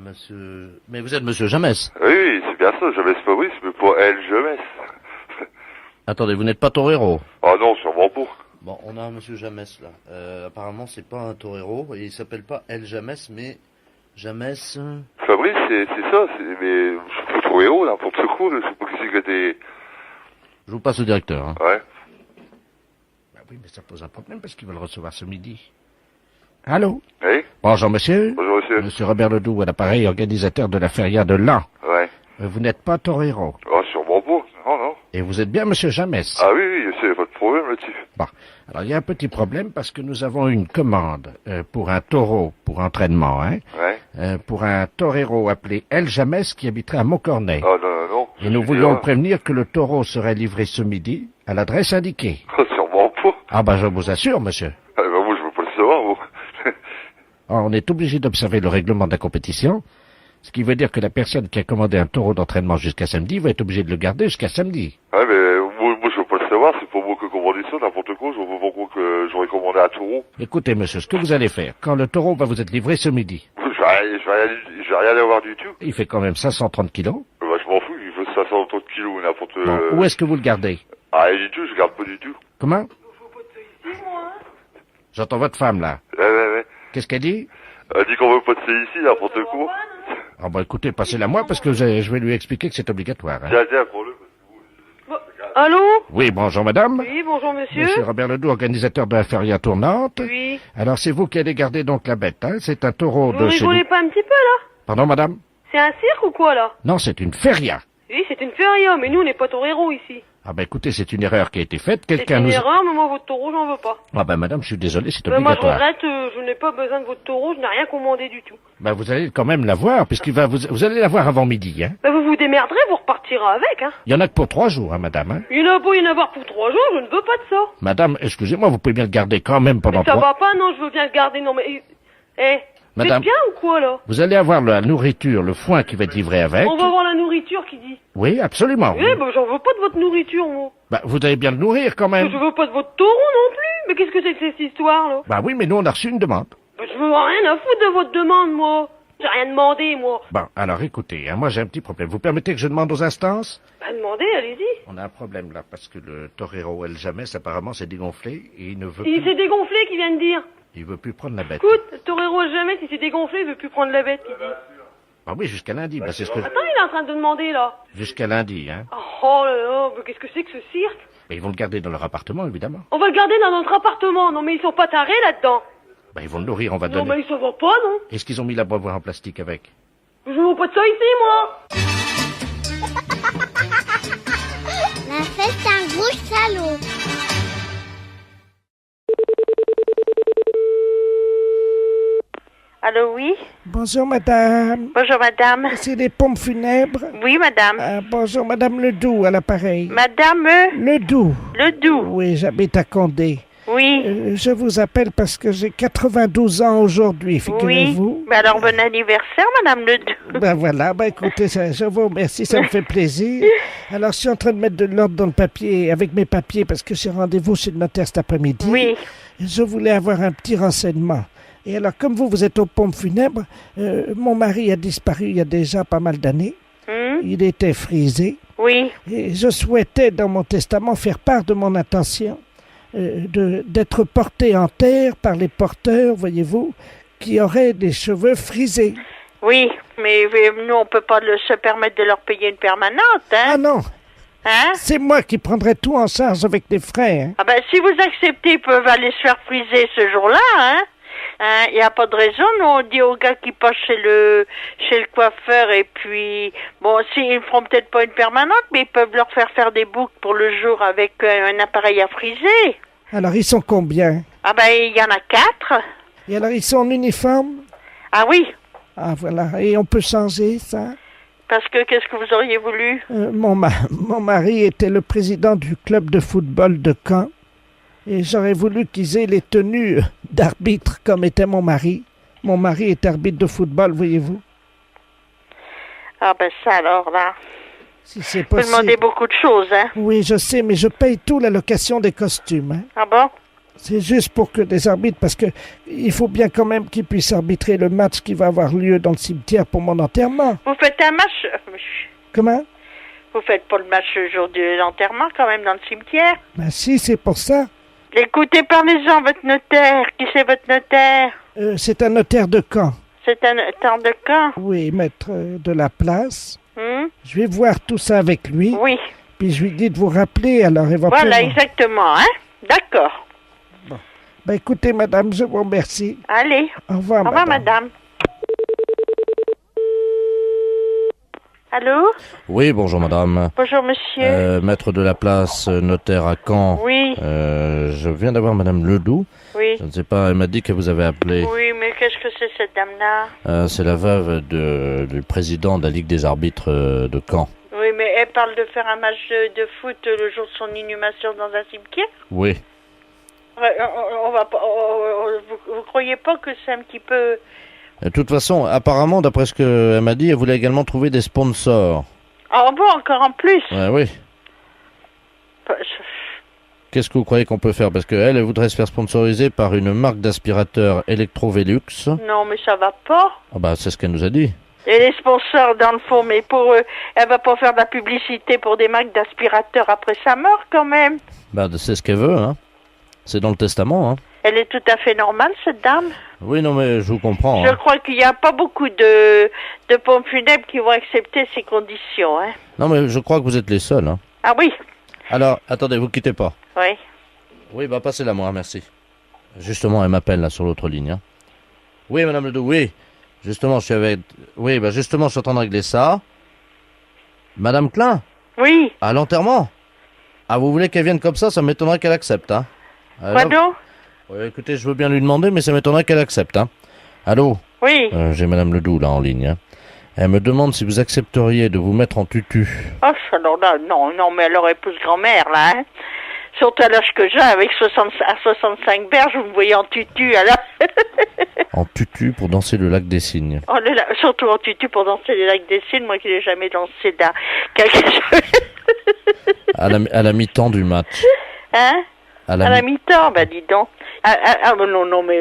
Monsieur... Mais vous êtes monsieur James? Oui, c'est bien ça. James Fabrice, mais pas El James. Attendez, vous n'êtes pas torero? Ah non, sûrement pas. Bon, on a un monsieur James là. Apparemment, c'est pas un torero. Et il s'appelle pas El James, mais James... Fabrice, c'est ça. Mais je suis pas trop héros, n'importe quoi. Je sais pas qui c'est que t'es... Je vous passe au directeur. Hein. Ouais. Ben oui, mais ça pose un problème parce qu'ils veulent recevoir ce midi. Allô? Oui? Bonjour monsieur. Bonjour monsieur. Monsieur Robert Ledoux à l'appareil, organisateur de la Feria de Lan. Ouais. Vous n'êtes pas torero. Ah, sûrement pas. Non. Et vous êtes bien monsieur James? Ah oui, c'est pas de problème là-dessus. Bon. Alors, il y a un petit problème parce que nous avons une commande pour un taureau pour entraînement, hein? Ouais. Pour un torero appelé El James qui habiterait à Montcornet. Ah non. Et nous voulions prévenir que le taureau serait livré ce midi à l'adresse indiquée. Ah, sûrement pas. Ah ben, je vous assure, monsieur. Ah, ben moi, je veux pas le savoir, moi. On est obligé d'observer le règlement de la compétition, ce qui veut dire que la personne qui a commandé un taureau d'entraînement jusqu'à samedi va être obligée de le garder jusqu'à samedi. Ouais, mais moi je veux pas le savoir, c'est pas moi qui ai commandé ça, n'importe quoi, je vois pas pourquoi que j'aurais commandé un taureau. Écoutez, monsieur, ce que vous allez faire, quand le taureau va vous être livré ce midi... Je vais rien avoir du tout. Il fait quand même 530 kilos. Bah, je m'en fous, il fait 530 kilos, n'importe... Bon, où est-ce que vous le gardez? Ah, du tout, je garde pas du tout. Comment? J'entends votre femme, là. Ouais. Qu'est-ce qu'elle dit? Elle dit qu'on veut pas de ça ici, n'importe quoi. Ah bah écoutez, passez-la moi parce que je vais lui expliquer que c'est obligatoire. Hein. Tiens, prends-le. Allô? Oui, bonjour madame. Oui, bonjour monsieur. Monsieur Robert Ledoux, organisateur de la feria tournante. Oui. Alors c'est vous qui allez garder donc la bête, hein? C'est un taureau Vous de chez nous. rigolez pas un petit peu là? Pardon madame? C'est un cirque ou quoi là? Non, c'est une feria. Oui, c'est une feria, mais nous on n'est pas toreros ici. Ah bah écoutez, c'est une erreur qui a été faite. C'est Quelqu'un une nous... erreur, mais moi votre taureau j'en veux pas. Ah bah madame, je suis désolé, c'est Moi je obligatoire. regrette, je n'ai pas besoin de votre taureau, je n'ai rien commandé du tout. Bah vous allez quand même l'avoir, puisqu'il va vous allez l'avoir avant midi, hein? Bah vous vous démerderez, vous repartirez avec, hein. Il y en a que pour 3 jours, hein madame, hein? Il y en a beau y en avoir pour 3 jours, je ne veux pas de ça. Madame, excusez-moi, vous pouvez bien le garder quand même pendant Mais ça 3... va pas, non, je veux bien le garder, non mais... Madame, c'est bien ou quoi là? Vous allez avoir la nourriture, le foin qui va être livré avec. On va voir la nourriture qui dit. Oui, absolument. Oui, bah j'en veux pas de votre nourriture, moi. Bah, vous allez bien le nourrir quand même. Je veux pas de votre taureau non plus. Mais qu'est-ce que c'est que cette histoire là? Bah oui, mais nous on a reçu une demande. Bah, je veux rien à foutre de votre demande, moi. J'ai rien demandé, moi. Bon, alors écoutez, hein, moi j'ai un petit problème. Vous permettez que je demande aux instances? Bah demandez, allez-y. On a un problème là, parce que le torero El James apparemment s'est dégonflé et il ne veut Il plus... s'est dégonflé, qui vient de dire. Il veut plus prendre la bête. Écoute, le torero jamais, il s'est dégonflé, il veut plus prendre la bête, il dit. Ah oui, jusqu'à lundi, bah c'est ce que... Attends, il est en train de demander, là. Jusqu'à lundi, hein. Oh là là, mais qu'est-ce que c'est que ce cirque? Mais ils vont le garder dans leur appartement, évidemment. On va le garder dans notre appartement. Non, mais ils sont pas tarés là-dedans. Bah ils vont le nourrir, on va Non, donner... mais ça va pas, non? Est-ce qu'ils ont mis la boîte en plastique avec? Je veux pas de ça ici, moi. La fête, c'est un gros salaud. Allô, oui? Bonjour, madame. Bonjour, madame. C'est des pompes funèbres? Oui, madame. Bonjour, madame Ledoux, à l'appareil. Madame? Ledoux. Ledoux. Oui, j'habite à Condé. Oui. Je vous appelle parce que j'ai 92 ans aujourd'hui, figurez-vous. Oui. Ben alors, bon anniversaire, madame Ledoux. Ben voilà, écoutez, je vous remercie, ça me fait plaisir. Alors, je suis en train de mettre de l'ordre dans le papier, avec mes papiers, parce que j'ai rendez-vous chez le notaire cet après-midi. Oui. Je voulais avoir un petit renseignement. Et alors, comme vous êtes aux pompes funèbres, mon mari a disparu il y a déjà pas mal d'années. Il était frisé. Oui. Et je souhaitais, dans mon testament, faire part de mon intention d'être porté en terre par les porteurs, voyez-vous, qui auraient des cheveux frisés. Oui, mais nous, on peut pas se permettre de leur payer une permanente, hein? Ah non! Hein? C'est moi qui prendrai tout en charge avec les frais, hein? Ah ben, si vous acceptez, ils peuvent aller se faire friser ce jour-là, hein? Il n'y a pas de raison, nous on dit aux gars qui passent chez le coiffeur et puis, bon, ils feront peut-être pas une permanente, mais ils peuvent leur faire des boucles pour le jour avec un appareil à friser. Alors ils sont combien? Ah ben, il y en a 4. Et alors ils sont en uniforme? Ah oui. Ah voilà, et on peut changer ça? Parce que, qu'est-ce que vous auriez voulu? Mon mari était le président du club de football de Caen. Et j'aurais voulu qu'ils aient les tenues d'arbitre comme était mon mari. Mon mari est arbitre de football, voyez-vous. Ah ben ça alors là. Si c'est possible. Vous demandez beaucoup de choses, hein. Oui, je sais, mais je paye tout la location des costumes. Hein. Ah bon? C'est juste pour que des arbitres, parce que il faut bien quand même qu'ils puissent arbitrer le match qui va avoir lieu dans le cimetière pour mon enterrement. Vous faites un match? Comment? Vous faites pas le match le jour de l'enterrement quand même dans le cimetière? Ben si, c'est pour ça. Écoutez, parlez-en, votre notaire. Qui c'est votre notaire? C'est un notaire de Caen. C'est un notaire de Caen? Oui, maître de la place. Je vais voir tout ça avec lui. Oui. Puis je lui dis de vous rappeler, alors éventuellement. Voilà, exactement, hein? D'accord. Bon. Ben écoutez, madame, je vous remercie. Allez. Au revoir, Au revoir, madame. Allô? Oui, bonjour madame. Bonjour monsieur. Maître de la place, notaire à Caen. Oui. Je viens d'avoir madame Ledoux. Oui. Je ne sais pas, elle m'a dit que vous avez appelé. Oui, mais qu'est-ce que c'est cette dame-là? C'est la veuve du président de la Ligue des arbitres de Caen. Oui, mais elle parle de faire un match de foot le jour de son inhumation dans un cimetière? Oui. On va pas. Vous croyez pas que c'est un petit peu... De toute façon, apparemment, d'après ce qu'elle m'a dit, elle voulait également trouver des sponsors. Ah bon, encore en plus? Ouais, oui. Qu'est-ce que vous croyez qu'on peut faire? Parce qu'elle voudrait se faire sponsoriser par une marque d'aspirateur Electrovelux. Non, mais ça va pas. Ah bah, c'est ce qu'elle nous a dit. Et les sponsors, dans le fond, mais pour eux, elle va pas faire de la publicité pour des marques d'aspirateurs après sa mort, quand même. Bah, c'est ce qu'elle veut, hein. C'est dans le testament, hein. Elle est tout à fait normale, cette dame. Oui, non, mais je vous comprends. Je crois qu'il n'y a pas beaucoup de pompes funèbres qui vont accepter ces conditions, hein. Non, mais je crois que vous êtes les seuls, hein. Ah oui. Alors, attendez, vous quittez pas. Oui. Oui, bah, passez-la moi, merci. Justement, elle m'appelle, là, sur l'autre ligne, hein. Oui, madame Ledoux, oui. Justement, je suis avec... Oui, bah, justement, je suis en train de régler ça. Madame Klein? Oui. À l'enterrement? Ah, vous voulez qu'elle vienne comme ça m'étonnerait qu'elle accepte, hein. Pardon? Oui, écoutez, je veux bien lui demander, mais ça m'étonnerait qu'elle accepte, hein. Allô? Oui. J'ai madame Ledoux, là, en ligne, hein. Elle me demande si vous accepteriez de vous mettre en tutu. Oh, alors là, non, mais elle aurait épouse grand-mère, là, hein. Surtout à l'âge que j'ai, avec 65 berges, vous me voyez en tutu, alors. En tutu pour danser le lac des Cygnes. Oh, surtout en tutu pour danser le lac des Cygnes, moi qui n'ai jamais dansé dans quelque chose. À la mi-temps du match. Hein? À la mi-temps, bah dis donc. Non, mais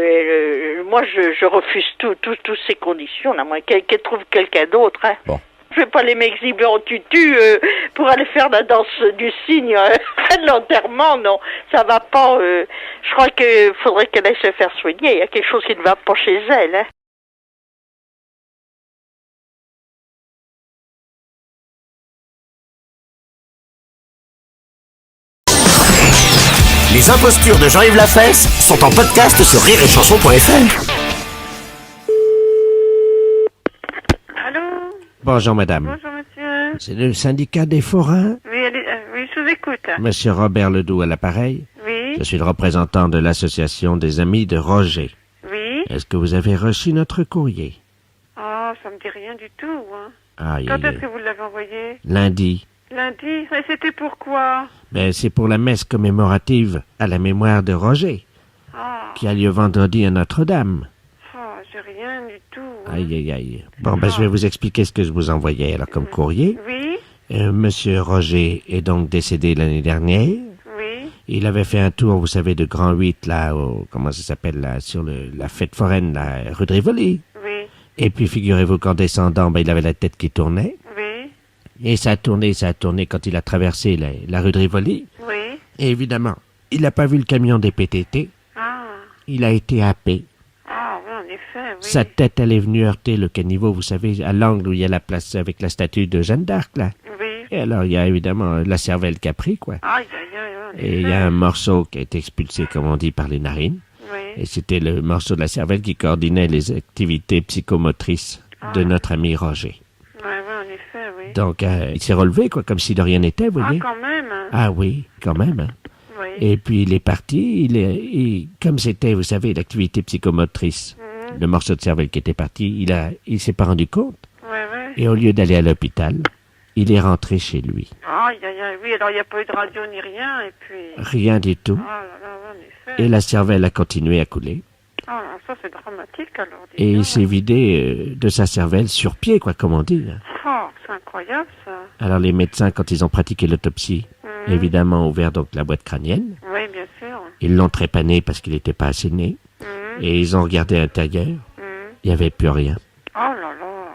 moi je refuse toutes ces conditions, là, moi, qu'elle trouve quelqu'un d'autre, hein. Bon. Je vais pas aller m'exhiber en tutu pour aller faire la danse du cygne de l'enterrement, non, ça va pas. Je crois qu'il faudrait qu'elle aille se faire soigner, il y a quelque chose qui ne va pas chez elle, hein. Les impostures de Jean-Yves Lafesse sont en podcast sur rireetchanson.fr. Allô? Bonjour madame. Bonjour monsieur. C'est le syndicat des forains? Oui, je vous écoute. Monsieur Robert Ledoux à l'appareil. Oui. Je suis le représentant de l'association des amis de Roger. Oui. Est-ce que vous avez reçu notre courrier? Ah, ça me dit rien du tout, hein. Quand est-ce que vous l'avez envoyé? Lundi. Lundi? Et c'était pourquoi? C'est pour la messe commémorative à la mémoire de Roger, qui a lieu vendredi à Notre-Dame. J'ai rien du tout. Aïe. Bon, je vais vous expliquer ce que je vous envoyais alors comme courrier. Oui. Monsieur Roger est donc décédé l'année dernière. Oui. Il avait fait un tour, vous savez, de Grand 8, là, comment ça s'appelle, là, sur la fête foraine, là, rue de Rivoli. Oui. Et puis, figurez-vous qu'en descendant, il avait la tête qui tournait. Oui. Et ça a tourné quand il a traversé la rue de Rivoli. Oui. Et évidemment, il n'a pas vu le camion des PTT. Il a été happé. Oui, en effet, oui. Sa tête, elle est venue heurter le caniveau, vous savez, à l'angle où il y a la place avec la statue de Jeanne d'Arc, là. Oui. Et alors, il y a évidemment la cervelle qui a pris, quoi. Et il y a un morceau qui a été expulsé, comme on dit, par les narines. Oui. Et c'était le morceau de la cervelle qui coordonnait les activités psychomotrices de notre ami Roger. Oui, en effet, oui. Donc, il s'est relevé, quoi, comme si de rien n'était, vous voyez. Quand même. Ah oui, quand même. Hein. Oui. Et puis, il est parti. Comme c'était, vous savez, l'activité psychomotrice, le morceau de cervelle qui était parti, il s'est pas rendu compte. Oui. Et au lieu d'aller à l'hôpital, il est rentré chez lui. Oui, alors il n'y a pas eu de radio ni rien, et puis... Rien du tout. En effet. Et la cervelle a continué à couler. Ça c'est dramatique, alors. Et il s'est vidé de sa cervelle sur pied, quoi, comme on dit. C'est incroyable, ça. Alors les médecins, quand ils ont pratiqué l'autopsie, évidemment ouvert donc la boîte crânienne. Oui, bien sûr. Ils l'ont trépané parce qu'il n'était pas assez né. Et ils ont regardé à l'intérieur. Il n'y avait plus rien. Oh là là,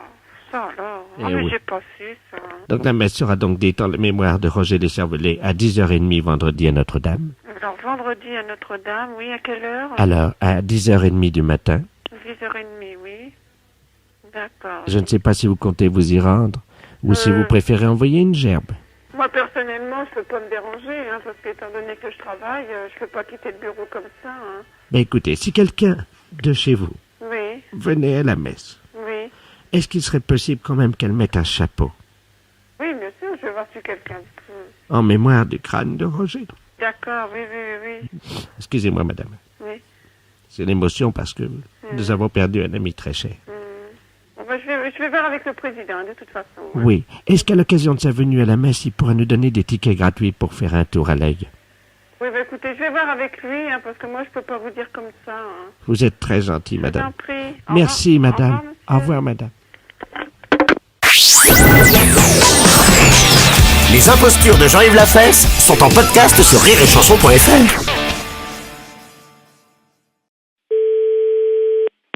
ça alors. Mais j'ai pas su ça. Donc la messe sera donc dite en la mémoire de Roger Descervelets à 10h30 vendredi à Notre-Dame. Alors vendredi à Notre-Dame, oui, à quelle heure? Alors à 10h30 du matin. 10h30, oui. D'accord. Je ne sais pas si vous comptez vous y rendre ou si vous préférez envoyer une gerbe. Moi personnellement, je peux pas me déranger, parce qu'étant donné que je travaille, je peux pas quitter le bureau comme ça. Écoutez, si quelqu'un de chez vous venait à la messe, est-ce qu'il serait possible quand même qu'elle mette un chapeau? Oui, bien sûr, je vais voir si quelqu'un peut. En mémoire du crâne de Roger. D'accord, oui. Excusez-moi, madame. Oui. C'est l'émotion parce que nous avons perdu un ami très cher. Je vais voir avec le président, de toute façon. Oui. Est-ce qu'à l'occasion de sa venue à la messe, il pourra nous donner des tickets gratuits pour faire un tour à l'œil? Oui, écoutez, je vais voir avec lui, parce que moi, je peux pas vous dire comme ça. Vous êtes très gentille, madame. Je vous en prie. Merci, madame. Au revoir, madame. Les impostures de Jean-Yves Lafesse sont en podcast sur rireetchanson.fr.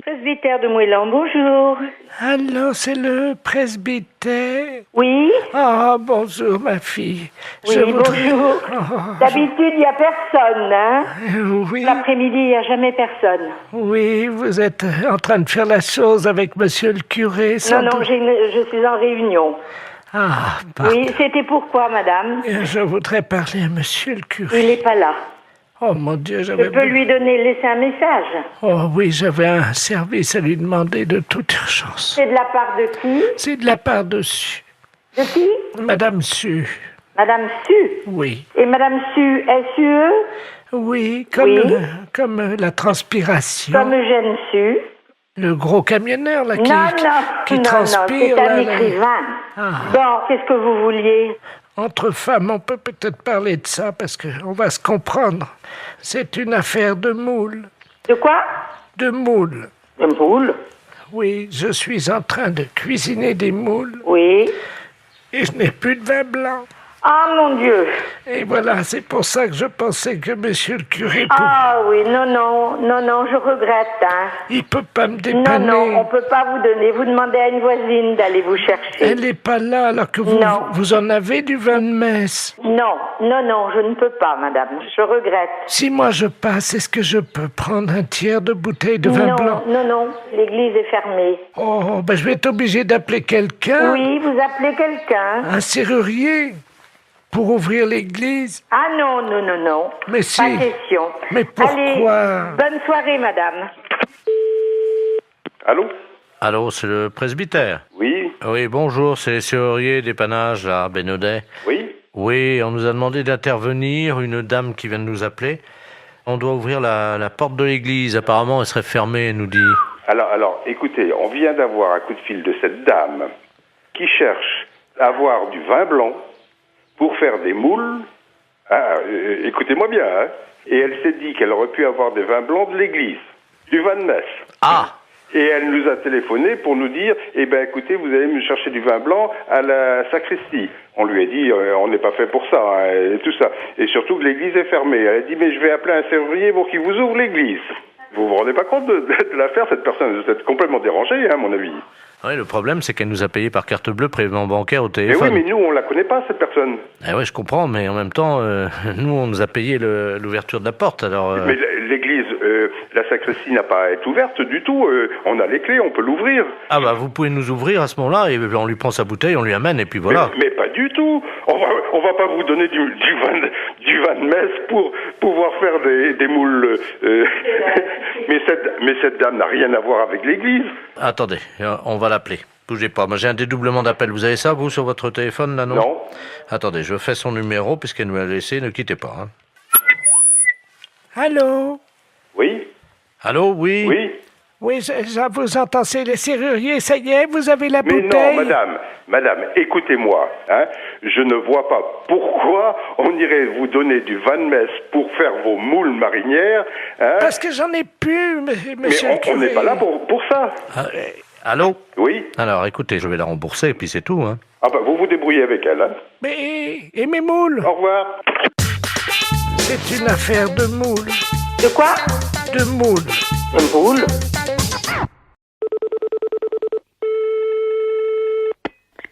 Presbytère de Moëlan, bonjour. Allô, c'est le presbytère? Oui. Bonjour, ma fille. Oui, bonjour. D'habitude, il n'y a personne, hein? Oui. L'après-midi, il n'y a jamais personne. Oui, vous êtes en train de faire la chose avec monsieur le curé. Non, je suis en réunion. Pardon. Oui, c'était pourquoi, madame? Je voudrais parler à monsieur le curé. Il n'est pas là. Oh mon Dieu, Je peux lui laisser un message. Oh oui, j'avais un service à lui demander de toute urgence. C'est de la part de qui? C'est de la part de Su. De qui? Madame Su. Madame Su? Oui. Et Madame Su, S-U-E? Oui, comme la transpiration. Comme Eugène Su. Le gros camionneur, là, qui non, transpire. C'est un écrivain. Bon, qu'est-ce que vous vouliez? Entre femmes, on peut peut-être parler de ça, parce qu'on va se comprendre. C'est une affaire de moule. De quoi? De moule. De moule? Oui, je suis en train de cuisiner des moules. Oui. Et je n'ai plus de vin blanc. Ah, mon Dieu. Et voilà, c'est pour ça que je pensais que monsieur le curé... oui, non, je regrette, hein. Il peut pas me dépanner. Non, on peut pas vous donner. Vous demandez à une voisine d'aller vous chercher. Elle n'est pas là, alors que vous en avez du vin de messe. Non, je ne peux pas, madame. Je regrette. Si moi je passe, est-ce que je peux prendre un tiers de bouteille de vin blanc? Non, l'église est fermée. Je vais être obligé d'appeler quelqu'un. Oui, vous appelez quelqu'un. Un serrurier? Pour ouvrir l'église? Ah non. Mais si. Pas question. Mais pourquoi? Allez, bonne soirée, madame. Allô, c'est le presbytère? Oui. Oui, bonjour, c'est les serruriers dépannage à Bénodet. Oui. Oui, on nous a demandé d'intervenir, une dame qui vient de nous appeler. On doit ouvrir la porte de l'église. Apparemment, elle serait fermée, elle nous dit. Alors, écoutez, on vient d'avoir un coup de fil de cette dame qui cherche à avoir du vin blanc pour faire des moules. Écoutez-moi bien, hein. Et elle s'est dit qu'elle aurait pu avoir des vins blancs de l'église, du vin de messe. Ah! Et elle nous a téléphoné pour nous dire, écoutez, vous allez me chercher du vin blanc à la sacristie. On lui a dit, on n'est pas fait pour ça, hein, et tout ça. Et surtout que l'église est fermée. Elle a dit, mais je vais appeler un serrurier pour qu'il vous ouvre l'église. Vous vous rendez pas compte de l'affaire, cette personne? Vous êtes complètement dérangé, hein, à mon avis. Oui, le problème, c'est qu'elle nous a payé par carte bleue, prélèvement bancaire au Mais téléphone. oui, mais nous, on la connaît pas, cette personne. Eh oui, je comprends, mais en même temps, nous, on nous a payé l'ouverture de la porte, alors... Mais l'église, la sacristie n'a pas à être ouverte du tout. On a les clés, on peut l'ouvrir. Ah bah, vous pouvez nous ouvrir à ce moment-là, et on lui prend sa bouteille, on lui amène, et puis voilà. Mais pas du tout. On va pas vous donner du vin de messe pour pouvoir faire des moules. Mais cette dame n'a rien à voir avec l'église. Attendez, on va l'appeler. Bougez pas, moi j'ai un dédoublement d'appel. Vous avez ça, vous, sur votre téléphone, là, non? Non. Attendez, je fais son numéro, puisqu'elle nous l'a laissé, ne quittez pas. Hein. Allô? Oui? Allô, oui? Oui? Oui, je vous entends, c'est le serrurier, ça y est, vous avez la bouteille? Mais non, madame, écoutez-moi, hein, je ne vois pas pourquoi on irait vous donner du vin de messe pour faire vos moules marinières, hein. Parce que j'en ai plus, monsieur le curé. On n'est pas là pour ça. Allô? Oui? Alors, écoutez, je vais la rembourser, et puis c'est tout, hein. Ah bah, vous vous débrouillez avec elle, hein. Mais, et mes moules? Au revoir. C'est une affaire de moules. De quoi? De moules. De moules?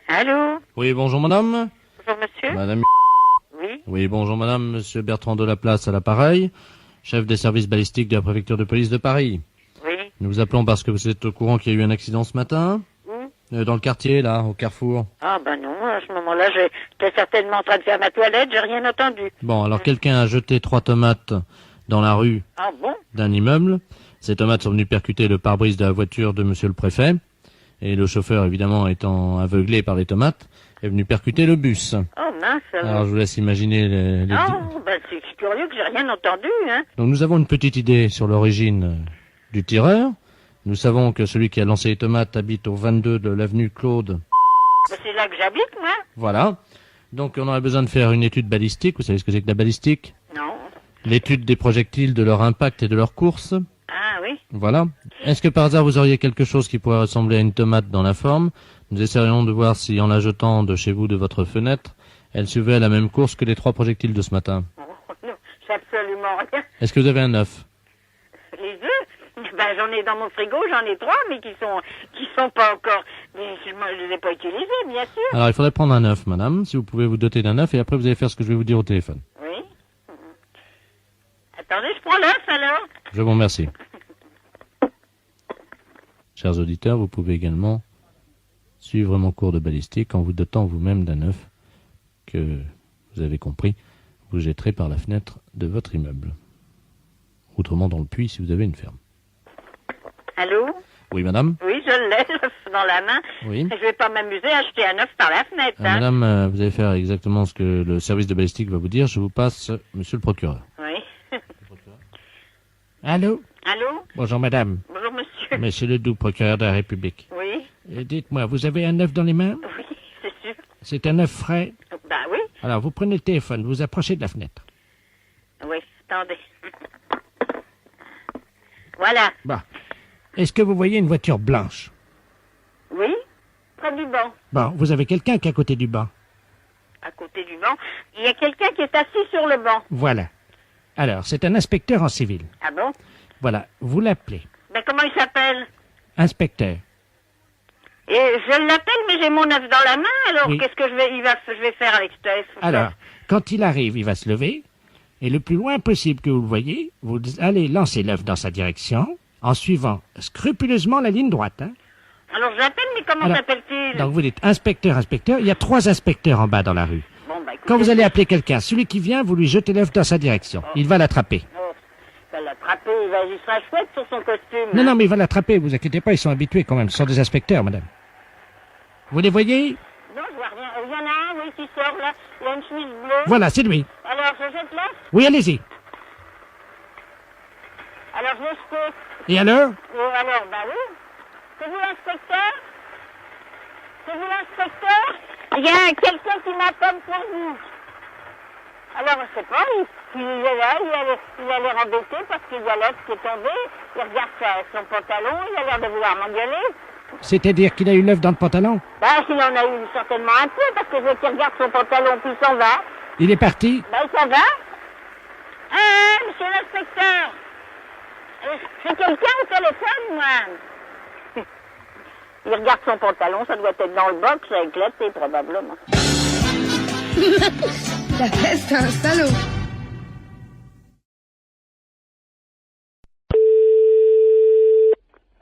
Allô? Oui, bonjour madame. Bonjour monsieur. Madame. Oui. Oui, bonjour madame, monsieur Bertrand Delaplace à l'appareil, chef des services balistiques de la préfecture de police de Paris. Oui. Nous vous appelons parce que vous êtes au courant qu'il y a eu un accident ce matin, dans le quartier, là, au Carrefour. Ah ben non, à ce moment-là, j'étais certainement en train de faire ma toilette, j'ai rien entendu. Bon, alors quelqu'un a jeté 3 tomates dans la rue Ah bon? d'un immeuble. Ces tomates sont venues percuter le pare-brise de la voiture de monsieur le préfet. Et le chauffeur, évidemment, étant aveuglé par les tomates, est venu percuter le bus. Oh mince. Alors, je vous laisse imaginer les... Oh, ben c'est curieux que j'ai rien entendu, hein. Donc, nous avons une petite idée sur l'origine du tireur. Nous savons que celui qui a lancé les tomates habite au 22 de l'avenue Claude. Ben, c'est là que j'habite, moi. Voilà. Donc, on aurait besoin de faire une étude balistique. Vous savez ce que c'est que la balistique? Non. L'étude des projectiles, de leur impact et de leur course. Ah oui. Voilà. Est-ce que par hasard vous auriez quelque chose qui pourrait ressembler à une tomate dans la forme? Nous essaierions de voir si, en la jetant de chez vous, de votre fenêtre, elle suivait la même course que les 3 projectiles de ce matin. Oh, non, j'ai absolument rien. Est-ce que vous avez un œuf? Les œufs? Ben j'en ai dans mon frigo, j'en ai 3, mais qui sont pas encore. Mais je les ai pas utilisés, bien sûr. Alors, il faudrait prendre un œuf, madame, si vous pouvez vous doter d'un œuf, et après vous allez faire ce que je vais vous dire au téléphone. Oui. Attendez, je prends l'œuf alors. Je vous remercie. Chers auditeurs, vous pouvez également suivre mon cours de balistique en vous dotant vous-même d'un œuf que, vous avez compris, vous jetterez par la fenêtre de votre immeuble. Autrement dans le puits si vous avez une ferme. Allô? Oui, madame? Oui, je l'ai, l'œuf dans la main. Oui. Je vais pas m'amuser à jeter un œuf par la fenêtre, hein. Madame, vous allez faire exactement ce que le service de balistique va vous dire. Je vous passe monsieur le procureur. Oui. Allô? Allô? Bonjour madame. Bonjour monsieur. Monsieur Ledoux, procureur de la République. Oui. Dites-moi, vous avez un œuf dans les mains? Oui, c'est sûr. C'est un œuf frais? Bah oui. Alors, vous prenez le téléphone, vous approchez de la fenêtre. Oui, attendez. Voilà. Bon. Est-ce que vous voyez une voiture blanche? Oui, près du banc. Bon, vous avez quelqu'un qui est à côté du banc. À côté du banc, il y a quelqu'un qui est assis sur le banc. Voilà. Alors, c'est un inspecteur en civil. Ah bon? Voilà, vous l'appelez. Ben comment il s'appelle? Inspecteur. Et je l'appelle, mais j'ai mon œuf dans la main, alors Oui. qu'est-ce que je vais faire avec cet œuf? Alors, quand il arrive, il va se lever, et le plus loin possible que vous le voyez, vous allez lancer l'œuf dans sa direction, en suivant scrupuleusement la ligne droite. Hein. Alors je l'appelle, mais comment Alors, s'appelle-t-il? Donc vous dites inspecteur, inspecteur, il y a 3 inspecteurs en bas dans la rue. Bon, bah, écoutez, Quand vous allez appeler quelqu'un, celui qui vient, vous lui jetez l'œuf dans sa direction. Il va l'attraper. Oh, il va l'attraper, il sera chouette sur son costume. Non, non, mais il va l'attraper, vous inquiétez pas, ils sont habitués quand même, ce sont des inspecteurs, madame. Vous les voyez? Non, je vois rien. Il y en a un, oui, qui sort là. Il a une chemise bleue. Voilà, c'est lui. Alors, je jette l'œuf? Oui, allez-y. Alors je l'explique. Et alors? Alors, bah oui. C'est vous l'inspecteur? C'est vous l'inspecteur? Il y a quelqu'un qui m'appelle pour vous. Alors, je sais pas, il est là, il a l'air embêté parce qu'il y a l'autre qui est tombé. Il regarde son pantalon, il a l'air de vouloir m'engueuler. C'est-à-dire qu'il a une œuf dans le pantalon? Bah, il en a eu certainement un peu parce que je qu'il regarde son pantalon puis il s'en va. Il est parti? Bah, il s'en va. Ah, monsieur l'inspecteur. C'est quelqu'un au téléphone, moi. Il regarde son pantalon, ça doit être dans le box, ça a éclaté probablement. La fesse, c'est un salaud.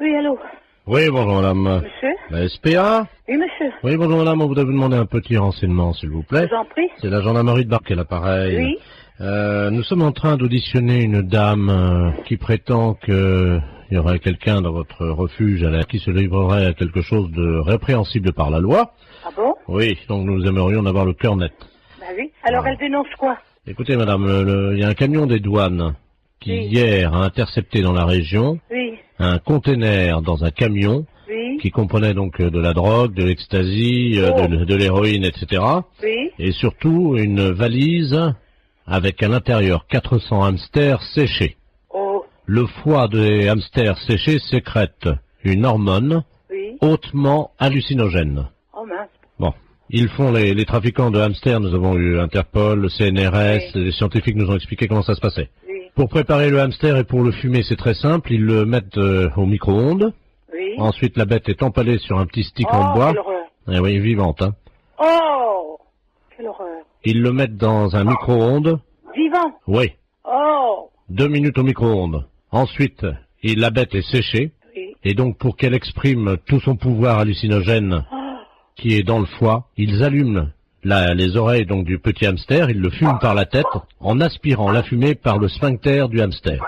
Oui, allô? Oui, bonjour madame. Monsieur? La SPA? Oui, monsieur. Oui, bonjour madame, on voudrait vous demander un petit renseignement, s'il vous plaît. Je vous en prie. C'est la gendarmerie de Barquet, l'appareil. Oui. Nous sommes en train d'auditionner une dame qui prétend qu'il y aurait quelqu'un dans votre refuge qui se livrerait à quelque chose de répréhensible par la loi. Ah bon? Oui, donc nous aimerions en avoir le cœur net. Bah oui. Alors elle dénonce quoi? Écoutez madame, il y a un camion des douanes qui hier a intercepté dans la région un conteneur dans un camion qui comprenait donc de la drogue, de l'ecstasy, de l'héroïne, etc. Et surtout une valise avec à l'intérieur 400 hamsters séchés. Le foie des hamsters séchés sécrète une hormone hautement hallucinogène. Oh mince. Bon, ils font les trafiquants de hamsters, nous avons eu Interpol, le CNRS, les scientifiques nous ont expliqué comment ça se passait. Pour préparer le hamster et pour le fumer, c'est très simple, ils le mettent au micro-ondes. Ensuite, la bête est empalée sur un petit stick en bois. Quelle horreur. Eh oui, vivante, hein. Oh, quelle horreur. Ils le mettent dans un micro-ondes. Vivant? Oui. Oh. 2 minutes au micro-ondes. Ensuite, la bête est séchée. Et donc, pour qu'elle exprime tout son pouvoir hallucinogène qui est dans le foie, ils allument les oreilles donc du petit hamster, ils le fument par la tête en aspirant la fumée par le sphincter du hamster.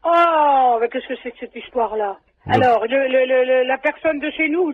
Oh, mais qu'est-ce que c'est que cette histoire-là? Alors, la personne de chez nous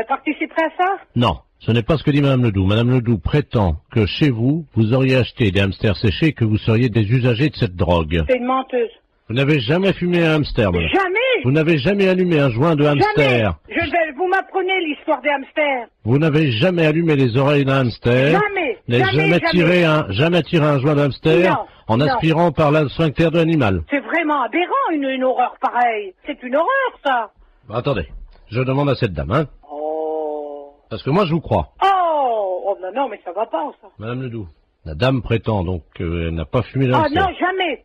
participerait à ça? Non, ce n'est pas ce que dit Madame Ledoux. Madame Ledoux prétend que chez vous, vous auriez acheté des hamsters séchés et que vous seriez des usagers de cette drogue. C'est une menteuse. Vous n'avez jamais fumé un hamster, madame. Jamais. Vous n'avez jamais allumé un joint de hamster. Jamais. Vous m'apprenez l'histoire des hamsters. Vous n'avez jamais allumé les oreilles d'un hamster. Jamais. Jamais tiré un joint de hamster en aspirant par le sphincter de l'animal. C'est vraiment aberrant, une horreur pareille. C'est une horreur, ça. Bah, attendez, je demande à cette dame, hein. Oh. Parce que moi, je vous crois. Oh, non, mais ça va pas, ça. Madame Ledoux, la dame prétend donc qu'elle n'a pas fumé de hamster. Ah non, jamais.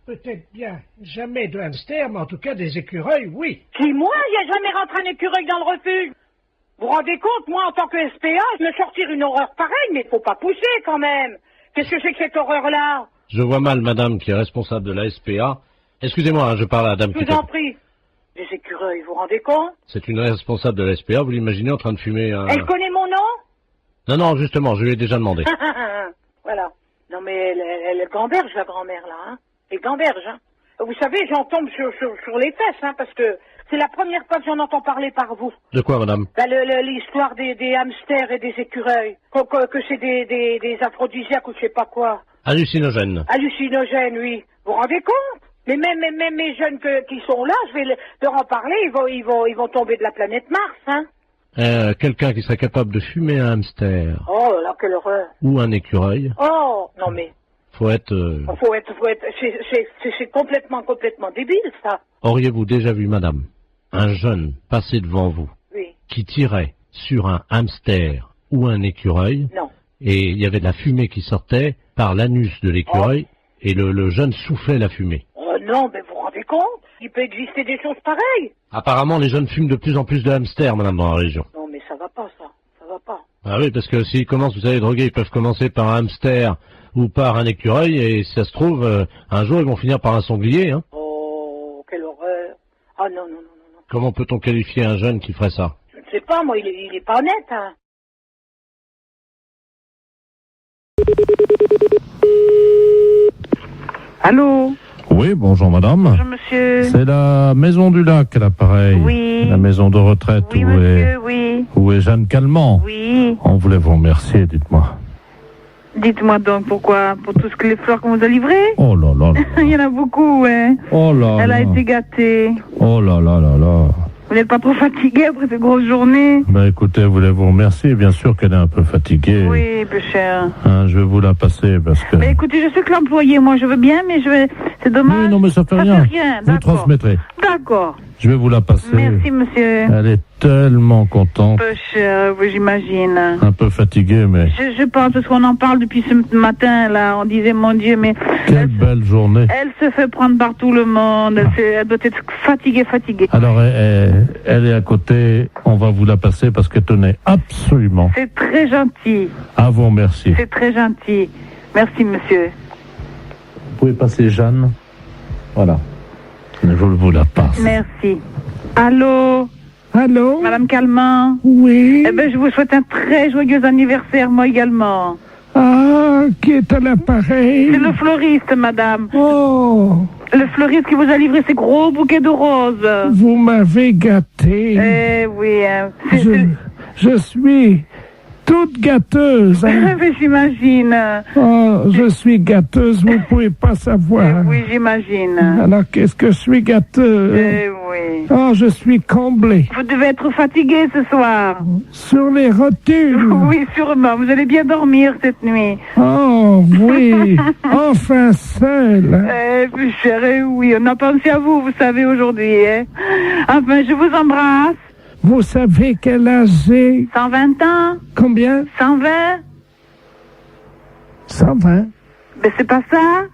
Peut-être bien jamais de hamster, mais en tout cas des écureuils, oui. Qui, moi? Il n'y a jamais rentré un écureuil dans le refuge. Vous vous rendez compte, moi, en tant que SPA, je me sortir une horreur pareille, mais faut pas pousser, quand même. Qu'est-ce que c'est que cette horreur-là? Je vois mal madame qui est responsable de la SPA. Excusez-moi, je parle à la dame qui... Je vous en prie. Des écureuils, vous vous rendez compte? C'est une responsable de la SPA, vous l'imaginez en train de fumer un... Elle connaît mon nom? Non, justement, je lui ai déjà demandé. Voilà. Non, mais elle gamberge, la grand-mère, là, hein. Elle gamberge, hein. Vous savez, j'en tombe sur les fesses, hein, parce que c'est la première fois que j'en entends parler par vous. De quoi, madame? Bah, l'histoire des hamsters et des écureuils. Que c'est des aphrodisiaques ou je sais pas quoi. Hallucinogènes. Hallucinogènes, oui. Vous vous rendez compte? Mais même mes jeunes qui sont là, je vais leur en parler, ils vont tomber de la planète Mars, hein. Quelqu'un qui serait capable de fumer un hamster. Oh là, quelle horreur. Ou un écureuil. Oh, non mais... Faut être... C'est complètement débile, ça. Auriez-vous déjà vu, madame, un jeune passer devant vous qui tirait sur un hamster ou un écureuil? Non. Et il y avait de la fumée qui sortait par l'anus de l'écureuil et le jeune soufflait la fumée. Oh non, mais vous vous rendez compte? Il peut exister des choses pareilles. Apparemment, les jeunes fument de plus en plus de hamsters, madame, dans la région. Non, mais ça va pas, ça. Ça va pas. Ah oui, parce que s'ils commencent, vous savez, droguer, ils peuvent commencer par un hamster ou par un écureuil, et si ça se trouve, un jour, ils vont finir par un sanglier, hein. Oh, quelle horreur. Ah non. Comment peut-on qualifier un jeune qui ferait ça? Je ne sais pas, moi, il est pas honnête, hein. Allô? Oui, bonjour madame. Bonjour monsieur. C'est la Maison du Lac, l'appareil. Oui. La maison de retraite où est Jeanne Calment. Oui. On voulait vous remercier, dites-moi. Dites-moi donc pourquoi? Pour tout ce que les fleurs qu'on vous a livrées? Oh là là là. Il y en a beaucoup, ouais. Oh là Elle là. a été gâtée. Oh là là là là. Vous n'êtes pas trop fatigué après cette grosse journée? Ben écoutez, vous voulez vous remercier. Bien sûr qu'elle est un peu fatiguée. Oui, peu cher. Hein, je vais vous la passer parce que... Mais écoutez, je sais que l'employé, moi je veux bien, mais je vais... C'est dommage. Oui, non mais ça fait Ça rien. fait rien, Vous d'accord. transmettrez. D'accord. Je vais vous la passer. Merci, monsieur. Elle est tellement contente. Peu cher, oui, j'imagine. Un peu fatiguée, mais... Je pense, parce qu'on en parle depuis ce matin, là, on disait, mon Dieu, mais... Quelle belle journée. Elle se fait prendre par tout le monde, elle doit être fatiguée. Alors, elle est à côté, on va vous la passer parce qu'elle tenait absolument C'est très gentil. à vous remercier. C'est très gentil. Merci, monsieur. Vous pouvez passer Jeanne. Voilà. Je vous la passe. Merci. Allô? Allô? Madame Calment? Oui? Eh ben, je vous souhaite un très joyeux anniversaire, moi également. Ah, qui est à l'appareil? C'est le fleuriste, madame. Oh! Le fleuriste qui vous a livré ces gros bouquets de roses. Vous m'avez gâté. Eh oui, hein. Je suis toute gâteuse. Hein? Mais j'imagine. Oh, je suis gâteuse, vous pouvez pas savoir. Oui, j'imagine. Alors, qu'est-ce que je suis gâteuse? Eh oui. Oh, je suis comblée. Vous devez être fatigué ce soir. Sur les rotules. Oui, sûrement. Vous allez bien dormir cette nuit. Oh, oui. Enfin seul. Eh, plus cher, eh oui. On a pensé à vous, vous savez, aujourd'hui. Hein. Enfin, je vous embrasse. Vous savez quel âge j'ai? 120 ans. Combien? 120. 120. Ben, c'est pas ça.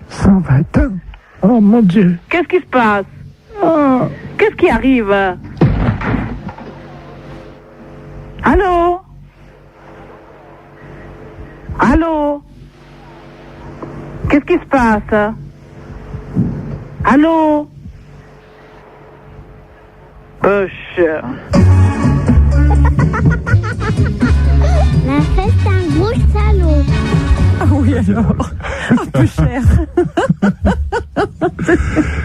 120 ans. Oh, mon Dieu. Qu'est-ce qui se passe? Oh. Qu'est-ce qui arrive? Allô? Allô? Qu'est-ce qui se passe? Allô? Cher. La fête, c'est un gros salaud. Ah oui, alors. Un peu cher.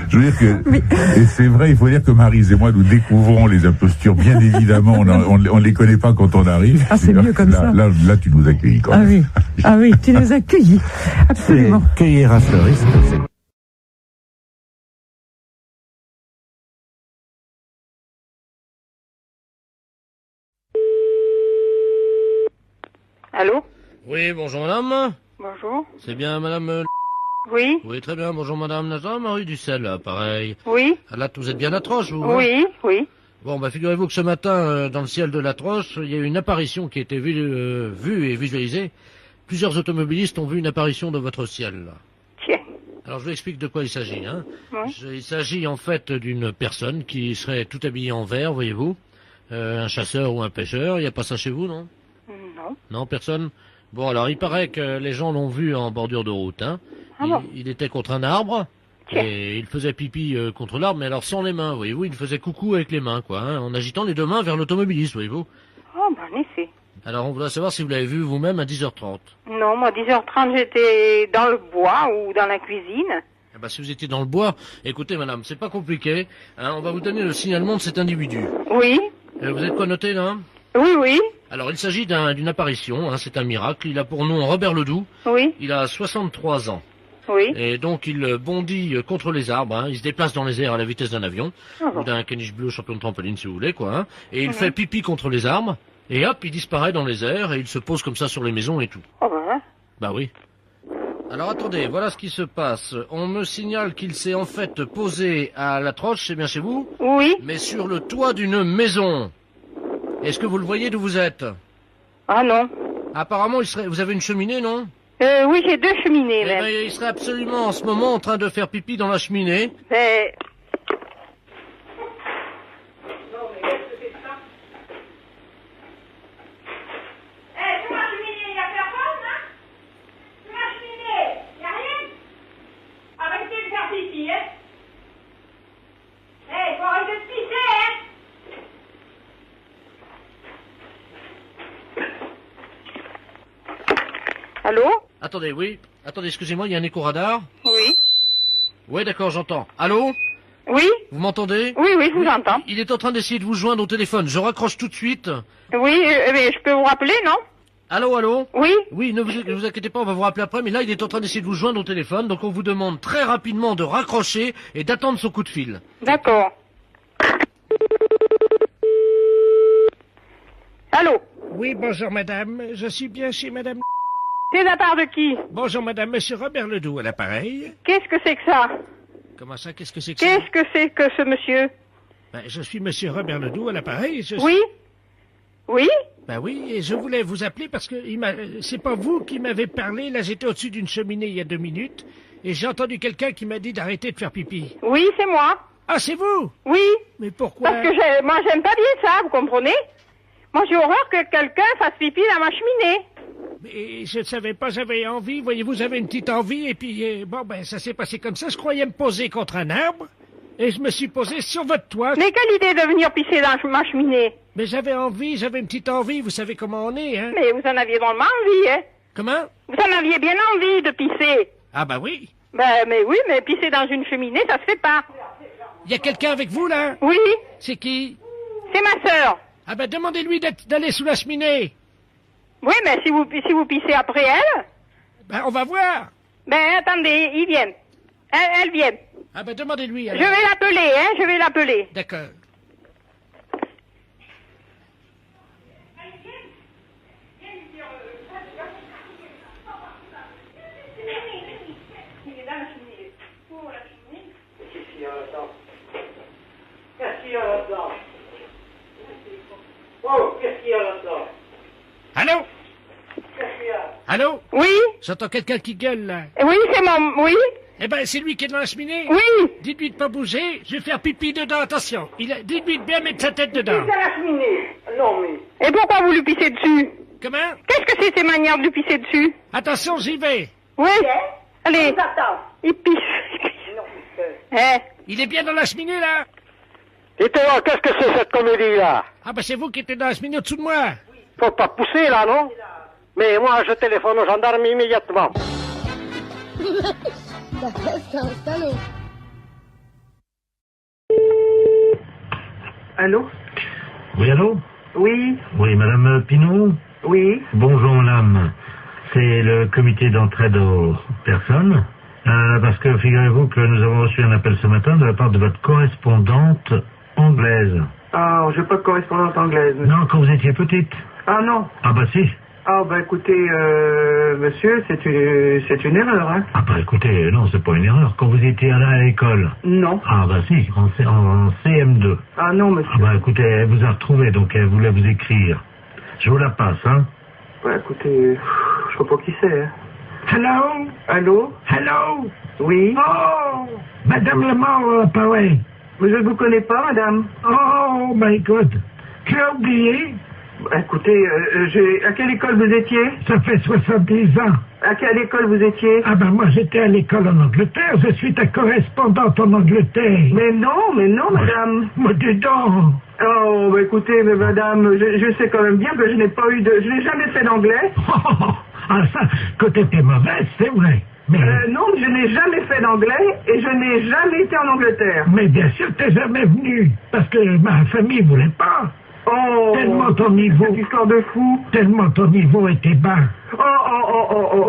Je veux dire que, et c'est vrai, il faut dire que Maryse et moi, nous découvrons les impostures, bien évidemment, on les connaît pas quand on arrive. Ah, c'est mieux comme ça. Là, tu nous accueillis quand même. Ah oui, tu nous accueillis. Absolument. Cueillir un fleuriste, c'est... Allô? Oui, bonjour madame. Bonjour. C'est bien madame... Oui? Oui, très bien, bonjour madame Nazar, Marie Ducel, là, pareil. Oui? Ah, là, vous êtes bien à Troche, vous? Oui, oui. Bon, bah figurez-vous que ce matin, dans le ciel de la Troche, il y a eu une apparition qui a été vue et visualisée. Plusieurs automobilistes ont vu une apparition de votre ciel, là. Tiens. Alors je vous explique de quoi il s'agit, hein. Oui. Il s'agit en fait d'une personne qui serait tout habillée en vert, voyez-vous. Un chasseur ou un pêcheur, il n'y a pas ça chez vous, non? Non. Non, personne? Bon, alors il paraît que les gens l'ont vu en bordure de route, hein. Ah bon? Il était contre un arbre, Tiens. et il faisait pipi contre l'arbre, mais alors sans les mains, voyez-vous, il faisait coucou avec les mains, quoi, hein, en agitant les deux mains vers l'automobiliste, voyez-vous. Oh, ben, en effet. Alors on voudrait savoir si vous l'avez vu vous-même à 10h30. Non, moi, 10h30, j'étais dans le bois ou dans la cuisine. Eh ben, si vous étiez dans le bois, écoutez madame, c'est pas compliqué, hein, on va vous donner le signalement de cet individu. Oui. Vous êtes connoté, là? Oui, oui. Alors il s'agit d'une apparition, hein, c'est un miracle, il a pour nom Robert Ledoux. Oui. Il a 63 ans. Oui. Et donc il bondit contre les arbres, hein, il se déplace dans les airs à la vitesse d'un avion, ou d'un caniche bleu champion de trampoline si vous voulez, quoi, hein, et il fait pipi contre les arbres, et hop, il disparaît dans les airs, et il se pose comme ça sur les maisons et tout. Oh ben. Bah oui. Alors attendez, voilà ce qui se passe. On me signale qu'il s'est en fait posé à la Troche, c'est bien chez vous? Oui. Mais sur le toit d'une maison. Est-ce que vous le voyez d'où vous êtes? Ah non. Apparemment, vous avez une cheminée, non? Oui, j'ai 2 cheminées, Eh même. ben, il serait absolument en ce moment en train de faire pipi dans la cheminée. Mais... Allô? Attendez, oui. Attendez, excusez-moi, il y a un écho radar. Oui. Oui, d'accord, j'entends. Allô? Oui? Vous m'entendez? Oui, oui, je vous entends. Il est en train d'essayer de vous joindre au téléphone. Je raccroche tout de suite. Oui, mais je peux vous rappeler, non? Allô, allô? Oui? Oui, ne vous inquiétez pas, on va vous rappeler après, mais là, il est en train d'essayer de vous joindre au téléphone, donc on vous demande très rapidement de raccrocher et d'attendre son coup de fil. D'accord. Allô? Oui, bonjour madame. Je suis bien chez madame... C'est de la part de qui? Bonjour madame, monsieur Robert Ledoux à l'appareil. Qu'est-ce que c'est que ça? Comment ça, qu'est-ce que c'est que ça? Qu'est-ce que c'est que ce monsieur? Ben, je suis monsieur Robert Ledoux à l'appareil. Oui? Oui? Ben oui, et je voulais vous appeler parce que c'est pas vous qui m'avez parlé. Là, j'étais au-dessus d'une cheminée il y a 2 minutes et j'ai entendu quelqu'un qui m'a dit d'arrêter de faire pipi. Oui, c'est moi. Ah, c'est vous? Oui. Mais pourquoi? Parce que moi, j'aime pas bien ça, vous comprenez? Moi, j'ai horreur que quelqu'un fasse pipi dans ma cheminée. Mais je ne savais pas, j'avais envie. Voyez-vous, j'avais une petite envie et puis, bon, ben, ça s'est passé comme ça. Je croyais me poser contre un arbre et je me suis posé sur votre toit. Mais quelle idée de venir pisser dans ma cheminée? Mais j'avais envie, j'avais une petite envie. Vous savez comment on est, hein? Mais vous en aviez drôlement envie, hein? Comment? Vous en aviez bien envie de pisser. Ah, bah oui. Ben, mais oui, mais pisser dans une cheminée, ça se fait pas. Il y a quelqu'un avec vous, là? Oui. C'est qui? C'est ma sœur. Ah ben, demandez-lui d'aller sous la cheminée. Oui, mais si vous pissez après elle... Ben, on va voir. Ben, attendez, ils viennent. Elles viennent. Ah ben, demandez-lui. Je vais l'appeler, hein, je vais l'appeler. D'accord. Allô? Allô? Oui? J'entends quelqu'un qui gueule, là. Oui, c'est mon... Oui? Eh ben, c'est lui qui est dans la cheminée? Oui! Dites-lui de pas bouger, je vais faire pipi dedans, attention. Dites-lui de bien mettre sa tête dedans. C'est la cheminée. Non, mais... Et pourquoi vous lui pissez dessus? Comment? Qu'est-ce que c'est ces manières de lui pisser dessus? Attention, j'y vais. Oui? Allez. Il pisse. Eh? Il est bien dans la cheminée, là? Et toi, qu'est-ce que c'est cette comédie-là? Ah ben, c'est vous qui étiez dans la cheminée au-dessous de moi. Faut pas pousser, là, non? Mais moi, je téléphone aux gendarmes immédiatement. C'est un salaud. Allô? Oui, allô? Oui? Oui, madame Pinot? Oui? Bonjour, madame. C'est le comité d'entraide aux personnes. Parce que figurez-vous que nous avons reçu un appel ce matin de la part de votre correspondante anglaise. Ah, j'ai pas de correspondante anglaise. Non, quand vous étiez petite. Ah non? Ah bah si. Ah bah écoutez, monsieur, c'est une erreur, hein? Ah bah écoutez, non, c'est pas une erreur. Quand vous étiez là à l'école. Non. Ah bah si, en CM2. Ah non, monsieur. Ah bah écoutez, elle vous a retrouvé, donc elle voulait vous écrire. Je vous la passe, hein? Bah écoutez, je sais pas qui c'est, hein? Hello? Allô? Hello? Oui? Oh! Madame Lamar, pareil. Mais je ne vous connais pas, madame. Oh my God. Tu as oublié? Bah, écoutez, à quelle école vous étiez? Ça fait 70 ans. À quelle école vous étiez? Ah ben moi j'étais à l'école en Angleterre, je suis ta correspondante en Angleterre. Mais non, madame. Mais dis donc. Oh, bah écoutez, mais madame, je sais quand même bien que je n'ai jamais fait d'anglais. Ah ça, que t'étais mauvaise, c'est vrai. Mais... non, je n'ai jamais fait d'anglais et je n'ai jamais été en Angleterre. Mais bien sûr t'es jamais venu, parce que ma famille voulait pas. Oh, tellement ton niveau, cette histoire de fou. Tellement ton niveau était bas.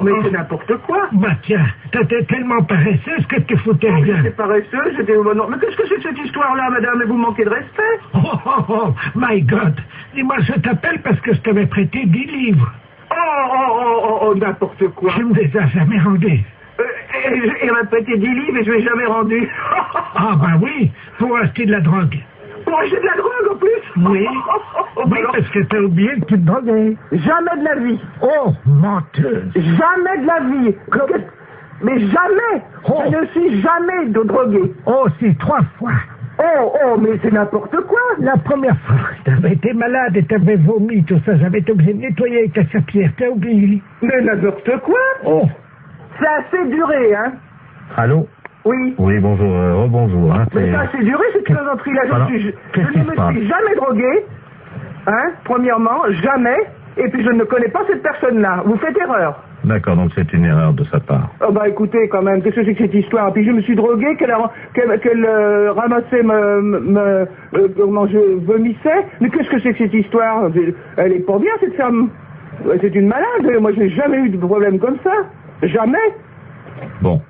Mais c'est n'importe quoi. Bah tiens, t'étais tellement paresseuse que tu foutais rien. J'étais paresseuse, non. Mais qu'est-ce que c'est que cette histoire-là, madame? Vous manquez de respect. Oh, my God. Dis-moi, je t'appelle parce que je t'avais prêté 10 livres. N'importe quoi. Tu me les as jamais rendus. Il m'a prêté 10 livres et je ne l'ai jamais rendu. Ah bah oui, pour acheter de la drogue. Pour acheter de la drogue en plus? Oui. Oui, parce que t'as oublié que tu te droguais. Jamais de la vie. Oh, menteuse. Jamais de la vie. Mais jamais. Oh. Je ne suis jamais drogué. Oh, si, 3 fois. Oh, mais c'est n'importe quoi. La première fois, t'avais été malade et t'avais vomi, tout ça. J'avais été obligé de nettoyer avec ta serpillière. T'as oublié. Mais n'importe quoi. Oh. C'est assez duré, hein. Allô? Oui. Oui, bonjour, rebonjour. Hein, mais ça a assez duré, cette plaisanterie-là. Je ne me suis jamais drogué, hein, premièrement, jamais, et puis je ne connais pas cette personne-là. Vous faites erreur. D'accord, donc c'est une erreur de sa part. Oh bah écoutez, quand même, qu'est-ce que c'est que cette histoire? Puis je me suis drogué, qu'elle ramassait comment je vomissais. Mais qu'est-ce que c'est que cette histoire? Elle est pas bien, cette femme. Ouais, c'est une malade. Moi, j'ai jamais eu de problème comme ça. Jamais. Bon.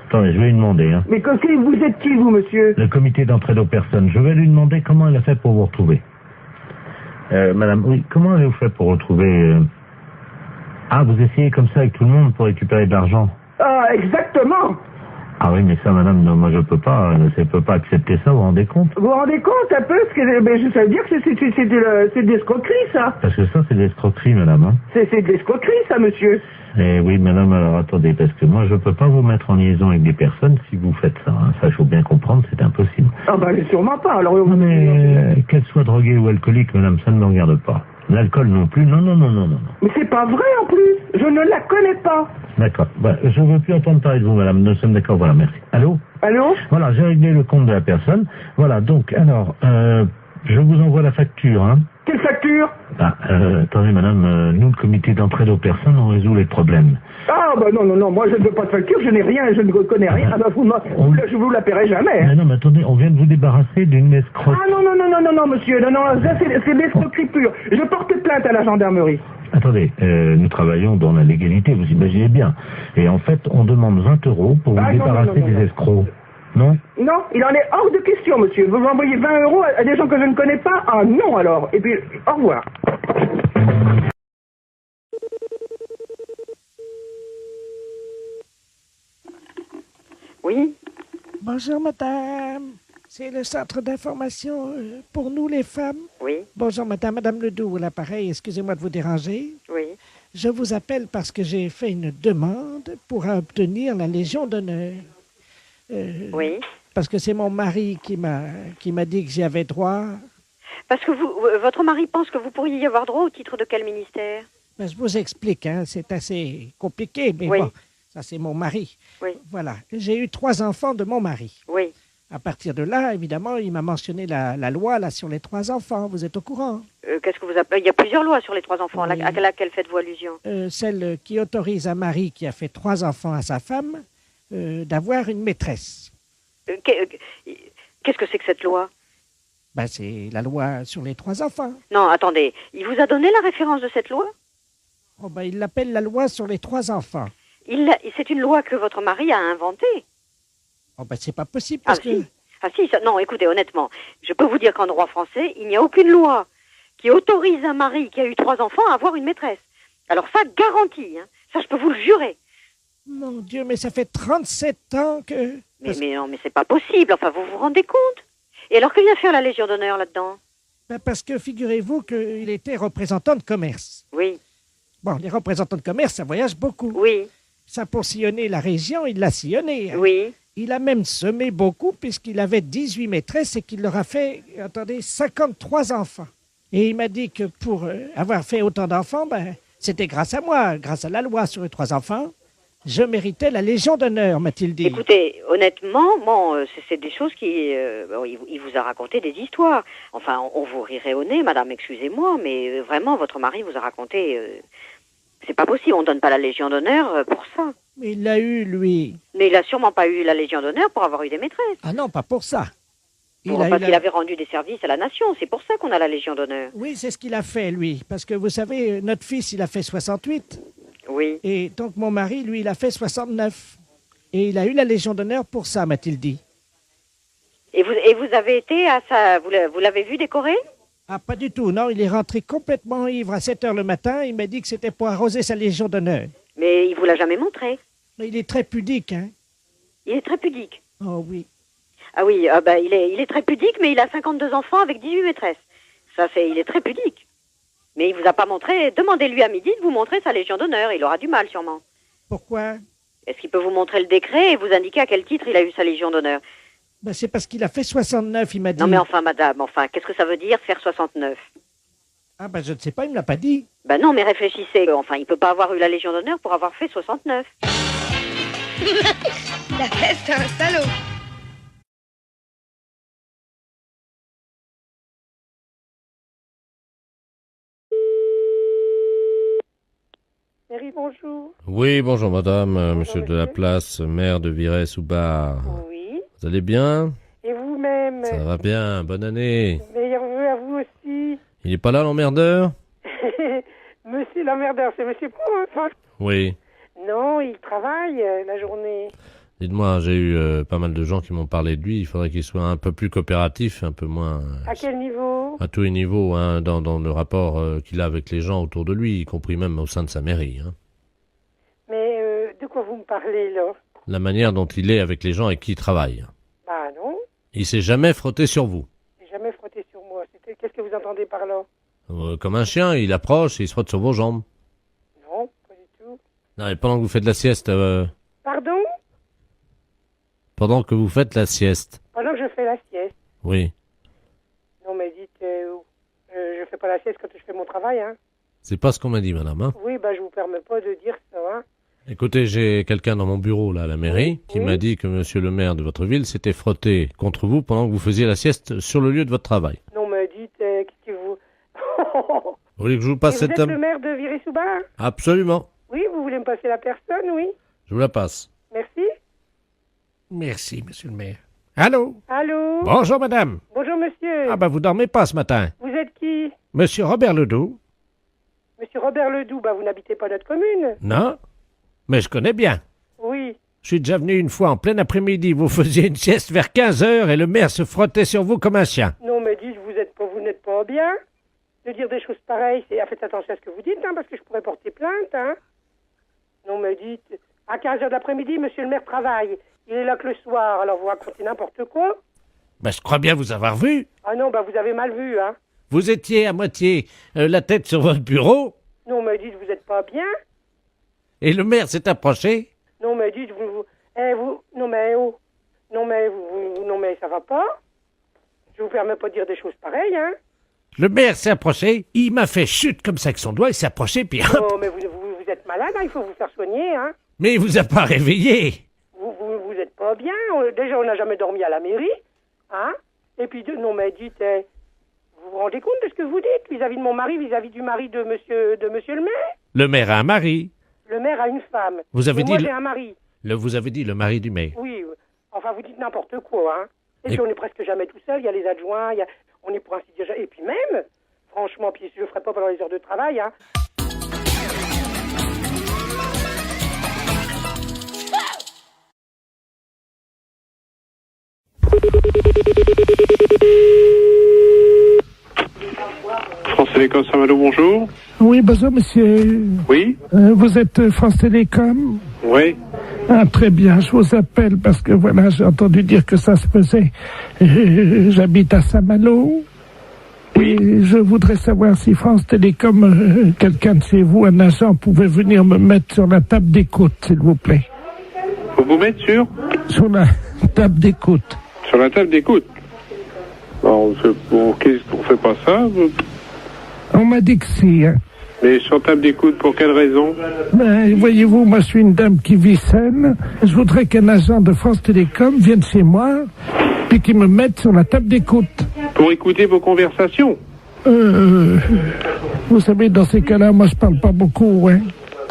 Attendez, je vais lui demander. Hein. Mais vous êtes qui, vous, monsieur? Le comité d'entraide aux personnes. Je vais lui demander comment elle a fait pour vous retrouver. Madame, oui, comment avez-vous fait pour retrouver... Ah, vous essayez comme ça avec tout le monde pour récupérer de l'argent? Ah, exactement. Ah oui, mais ça, madame, non, moi je peux pas accepter ça, vous vous rendez compte? Vous vous rendez compte un peu ça veut dire que c'est de l'escroquerie, ça. Parce que ça, c'est de l'escroquerie, madame. Hein. C'est de l'escroquerie, ça, monsieur. Eh oui, madame, alors attendez, parce que moi je peux pas vous mettre en liaison avec des personnes si vous faites ça. Hein. Ça, il faut bien comprendre, c'est impossible. Ah mais sûrement pas. Alors, non, mais qu'elle soit droguée ou alcoolique, madame, ça ne me regarde pas. L'alcool non plus, non. Mais c'est pas vrai en plus, je ne la connais pas. D'accord, je ne veux plus entendre parler de vous, madame, nous sommes d'accord, voilà, merci. Allô? Voilà, j'ai réglé le compte de la personne. Voilà, donc, alors, je vous envoie la facture, hein. Quelle facture? Attendez, madame, nous, le comité d'entraide aux personnes, on résout les problèmes. Ah, non, moi je ne veux pas de facture, je n'ai rien, je ne connais rien. Je vous la paierai jamais. Hein. Mais attendez, on vient de vous débarrasser d'une escroque. Ah non, monsieur, non, ça c'est l'escroquerie pure. Je porte plainte à la gendarmerie. Attendez, nous travaillons dans la légalité, vous imaginez bien. Et en fait, on demande 20 € pour vous débarrasser des escrocs. Non? Non, il en est hors de question, monsieur. Vous m'envoyez 20 € à des gens que je ne connais pas? Ah non, alors. Et puis, au revoir. Oui? Bonjour, madame. C'est le centre d'information pour nous, les femmes. Oui. Bonjour, madame Ledoux, à l'appareil. Excusez-moi de vous déranger. Oui. Je vous appelle parce que j'ai fait une demande pour obtenir la Légion d'honneur. Oui. Parce que c'est mon mari qui m'a dit que j'y avais droit. Parce que votre mari pense que vous pourriez y avoir droit au titre de quel ministère? Ben, je vous explique, hein, c'est assez compliqué, mais bon, ça c'est mon mari. Oui. Voilà, j'ai eu 3 enfants de mon mari. Oui. À partir de là, évidemment, il m'a mentionné la loi là, sur les 3 enfants, vous êtes au courant? Qu'est-ce que vous appelez? Il y a plusieurs lois sur les 3 enfants, oui. À laquelle faites-vous allusion? Celle qui autorise un mari qui a fait 3 enfants à sa femme d'avoir une maîtresse. Qu'est-ce que c'est que cette loi? Ben, c'est la loi sur les 3 enfants. Non, attendez, il vous a donné la référence de cette loi? Oh, ben, il l'appelle la loi sur les 3 enfants. C'est une loi que votre mari a inventée. Oh, ben, c'est pas possible parce que... Non, écoutez, honnêtement, je peux vous dire qu'en droit français, il n'y a aucune loi qui autorise un mari qui a eu 3 enfants à avoir une maîtresse. Alors ça, garantie, hein. Ça, je peux vous le jurer. Mon Dieu, mais ça fait 37 ans que... Mais non, mais c'est pas possible, enfin, vous vous rendez compte? Et alors, que vient faire la Légion d'honneur là-dedans? Ben, parce que figurez-vous qu'il était représentant de commerce. Oui. Bon, les représentants de commerce, ça voyage beaucoup. Oui. Ça, pour sillonner la région, il l'a sillonné. Hein. Oui. Il a même semé beaucoup puisqu'il avait 18 maîtresses et qu'il leur a fait, 53 enfants. Et il m'a dit que pour avoir fait autant d'enfants, ben, c'était grâce à moi, grâce à la loi sur les 3 enfants. Je méritais la Légion d'honneur, m'a-t-il dit. Écoutez, honnêtement, bon, c'est des choses qui... il vous a raconté des histoires. Enfin, on vous rirait au nez, madame, excusez-moi, mais vraiment, votre mari vous a raconté... c'est pas possible, on donne pas la Légion d'honneur pour ça. Mais il l'a eu, lui. Mais il a sûrement pas eu la Légion d'honneur pour avoir eu des maîtresses. Ah non, pas pour ça. Parce qu'il avait rendu des services à la nation, c'est pour ça qu'on a la Légion d'honneur. Oui, c'est ce qu'il a fait, lui. Parce que vous savez, notre fils, il a fait 68. Oui. Et donc mon mari, lui, il a fait 69. Et il a eu la Légion d'honneur pour ça, m'a-t-il dit. Et vous avez été à ça, vous l'avez vu décorer? Ah, pas du tout, non. Il est rentré complètement ivre à 7 h le matin. Il m'a dit que c'était pour arroser sa Légion d'honneur. Mais il vous l'a jamais montré? Mais il est très pudique, hein. Il est très pudique? Oh oui. Ah oui, il est très pudique, mais il a 52 enfants avec 18 maîtresses. Il est très pudique. Mais il vous a pas montré. Demandez-lui à midi de vous montrer sa Légion d'honneur. Il aura du mal, sûrement. Pourquoi? Est-ce qu'il peut vous montrer le décret et vous indiquer à quel titre il a eu sa Légion d'honneur? Ben, c'est parce qu'il a fait 69, il m'a dit. Non, mais enfin, madame, qu'est-ce que ça veut dire, faire 69? Ah, ben, je ne sais pas, il me l'a pas dit. Ben non, mais réfléchissez. Enfin, il peut pas avoir eu la Légion d'honneur pour avoir fait 69. La fête, c'est un salaud. Mairie, bonjour. Oui, bonjour madame, monsieur de la Place, maire de Virey-sous-Bar. Oui. Vous allez bien? Et vous-même? Ça va bien, bonne année. Meilleurs vœux à vous aussi. Il est pas là l'emmerdeur? Monsieur l'emmerdeur, c'est monsieur Pro, hein. Oui. Non, il travaille la journée. Dites-moi, j'ai eu pas mal de gens qui m'ont parlé de lui. Il faudrait qu'il soit un peu plus coopératif, un peu moins... À quel niveau? À tous les niveaux, hein, dans le rapport qu'il a avec les gens autour de lui, y compris même au sein de sa mairie. Hein. Mais de quoi vous me parlez, là? La manière dont il est avec les gens avec qui il travaille. Bah non. Il s'est jamais frotté sur vous. Il s'est jamais frotté sur moi. Qu'est-ce que vous entendez par là? Comme un chien, il approche et il se frotte sur vos jambes. Non, pas du tout. Non, mais pendant que vous faites la sieste... Pardon? Pendant que vous faites la sieste. Pendant que je fais la sieste. Oui. Non, mais dites, je fais pas la sieste quand je fais mon travail, hein. C'est pas ce qu'on m'a dit, madame. Hein. Oui, bah je vous permets pas de dire ça, hein. Écoutez, j'ai quelqu'un dans mon bureau, là, à la mairie, qui m'a dit que monsieur le maire de votre ville s'était frotté contre vous pendant que vous faisiez la sieste sur le lieu de votre travail. Non, mais dites, qu'est-ce que vous... Vous voulez que je vous passe Et cette vous êtes dame? le maire de Viry-sous-Bar? Absolument. Oui, vous voulez me passer la personne, oui. Je vous la passe. Merci. Merci, monsieur le maire. Allô? Allô? Bonjour, madame. Bonjour, monsieur. Ah ben, vous dormez pas ce matin. Vous êtes qui? Monsieur Robert Ledoux? Monsieur Robert Ledoux, bah vous n'habitez pas notre commune. Non, mais je connais bien. Oui. Je suis déjà venu une fois en plein après-midi. Vous faisiez une sieste vers 15h et le maire se frottait sur vous comme un chien. Non, mais dites, vous n'êtes pas bien. De dire des choses pareilles, faites attention à ce que vous dites, hein, parce que je pourrais porter plainte, hein. Non, mais dites, à 15h de l'après-midi, monsieur le maire travaille. Il est là que le soir, alors vous racontez n'importe quoi. Ben, je crois bien vous avoir vu. Ah non, bah vous avez mal vu, hein. Vous étiez à moitié la tête sur votre bureau. Non, mais dites, vous n'êtes pas bien. Et le maire s'est approché. Non, mais dites, non, mais ça va pas. Je vous permets pas de dire des choses pareilles, hein. Le maire s'est approché, il m'a fait chute comme ça avec son doigt, il s'est approché, puis hop. Oh, mais vous êtes malade, hein, il faut vous faire soigner, hein. Mais il vous a pas réveillé. Vous êtes pas bien. Déjà, on n'a jamais dormi à la mairie, hein. Et puis, non, mais dites, vous vous rendez compte de ce que vous dites vis-à-vis de mon mari, vis-à-vis du mari de monsieur le maire? Le maire a un mari. Le maire a une femme. Vous avez dit moi, j'ai un mari. Vous avez dit le mari du maire. Oui, enfin, vous dites n'importe quoi, hein. Et puis, on n'est presque jamais tout seul. Il y a les adjoints, on est pour ainsi dire... Et puis même, franchement, puis je le ferai pas pendant les heures de travail, hein. France Télécom Saint-Malo, bonjour. Oui, bonjour monsieur. Oui. Vous êtes France Télécom? Oui. Ah, très bien, je vous appelle parce que voilà, j'ai entendu dire que ça se faisait. J'habite à Saint-Malo. Oui. Et je voudrais savoir si France Télécom, quelqu'un de chez vous, un agent, pouvait venir me mettre sur la table d'écoute, s'il vous plaît. Faut vous mettre sur la table d'écoute. Sur la table d'écoute. On fait pas ça. On m'a dit que si. Hein. Mais sur table d'écoute, pour quelle raison? Ben, voyez-vous, moi je suis une dame qui vit seule. Je voudrais qu'un agent de France Télécom vienne chez moi, puis qu'il me mette sur la table d'écoute. Pour écouter vos conversations? Vous savez, dans ces cas-là, moi je parle pas beaucoup, hein.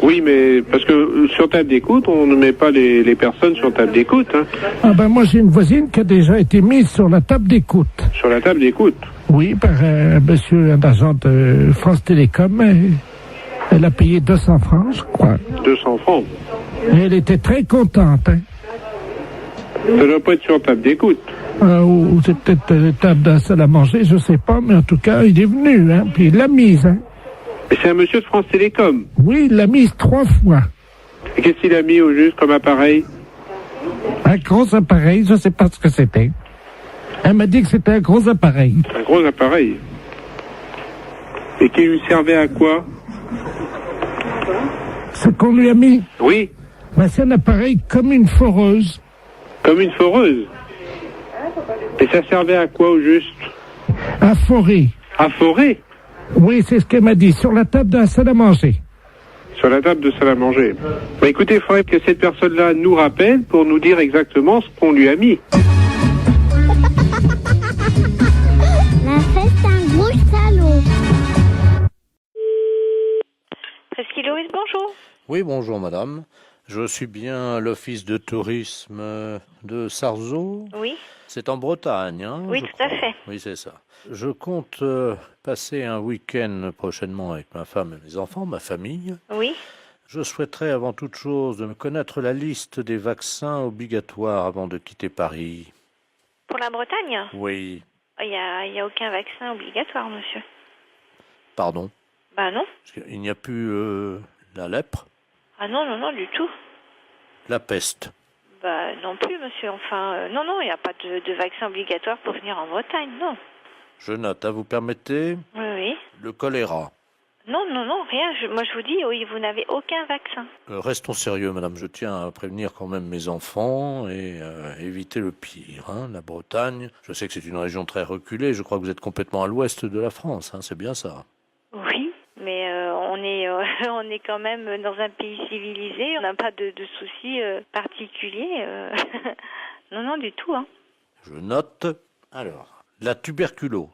Oui, mais parce que sur table d'écoute, on ne met pas les personnes sur table d'écoute. Hein. Ah ben moi j'ai une voisine qui a déjà été mise sur la table d'écoute. Sur la table d'écoute? Oui, par monsieur un agent de France Télécom. Elle a payé 200 francs, je crois. 200 francs? Et elle était très contente. Hein. Ça doit pas être sur table d'écoute. Ou c'est peut-être table d'un salle à manger, je sais pas, mais en tout cas, il est venu, hein, puis il l'a mise. Hein. Et c'est un monsieur de France Télécom? Oui, il l'a mise 3 fois. Et qu'est-ce qu'il a mis au juste comme appareil? Un gros appareil, je sais pas ce que c'était. Elle m'a dit que c'était un gros appareil. Un gros appareil? Et qui lui servait à quoi? Ce qu'on lui a mis? Oui. Ben, c'est un appareil comme une foreuse. Comme une foreuse? Et ça servait à quoi au juste? À forer. À forer? Oui, c'est ce qu'elle m'a dit, sur la table de la salle à manger. Sur la table de salle à manger. Bah, écoutez, il faudrait que cette personne-là nous rappelle pour nous dire exactement ce qu'on lui a mis. La fête, c'est un gros salaud. Presqu'île Loïs, bonjour. Oui, bonjour madame. Je suis bien à l'office de tourisme de Sarzeau. Oui. C'est en Bretagne, hein? Oui, tout à fait. Oui, c'est ça. Je compte passer un week-end prochainement avec ma femme et mes enfants, ma famille. Oui. Je souhaiterais avant toute chose de me connaître la liste des vaccins obligatoires avant de quitter Paris. Pour la Bretagne? Oui. Il y a aucun vaccin obligatoire, monsieur. Pardon? Bah non. Parce qu'il n'y a plus la lèpre, Ah non, non, non, du tout. la peste. Bah non plus, monsieur. Enfin, non, il n'y a pas de vaccin obligatoire pour venir en Bretagne, non. Je note, vous permettez? Oui, oui. Le choléra. Non, rien. Moi, je vous dis, oui, vous n'avez aucun vaccin. Restons sérieux, madame. Je tiens à prévenir quand même mes enfants et éviter le pire. Hein. La Bretagne, je sais que c'est une région très reculée. Je crois que vous êtes complètement à l'ouest de la France. Hein. C'est bien ça. Oui, mais on est quand même dans un pays civilisé. On n'a pas de soucis particuliers. Non, du tout. Hein. Je note. Alors, la tuberculose.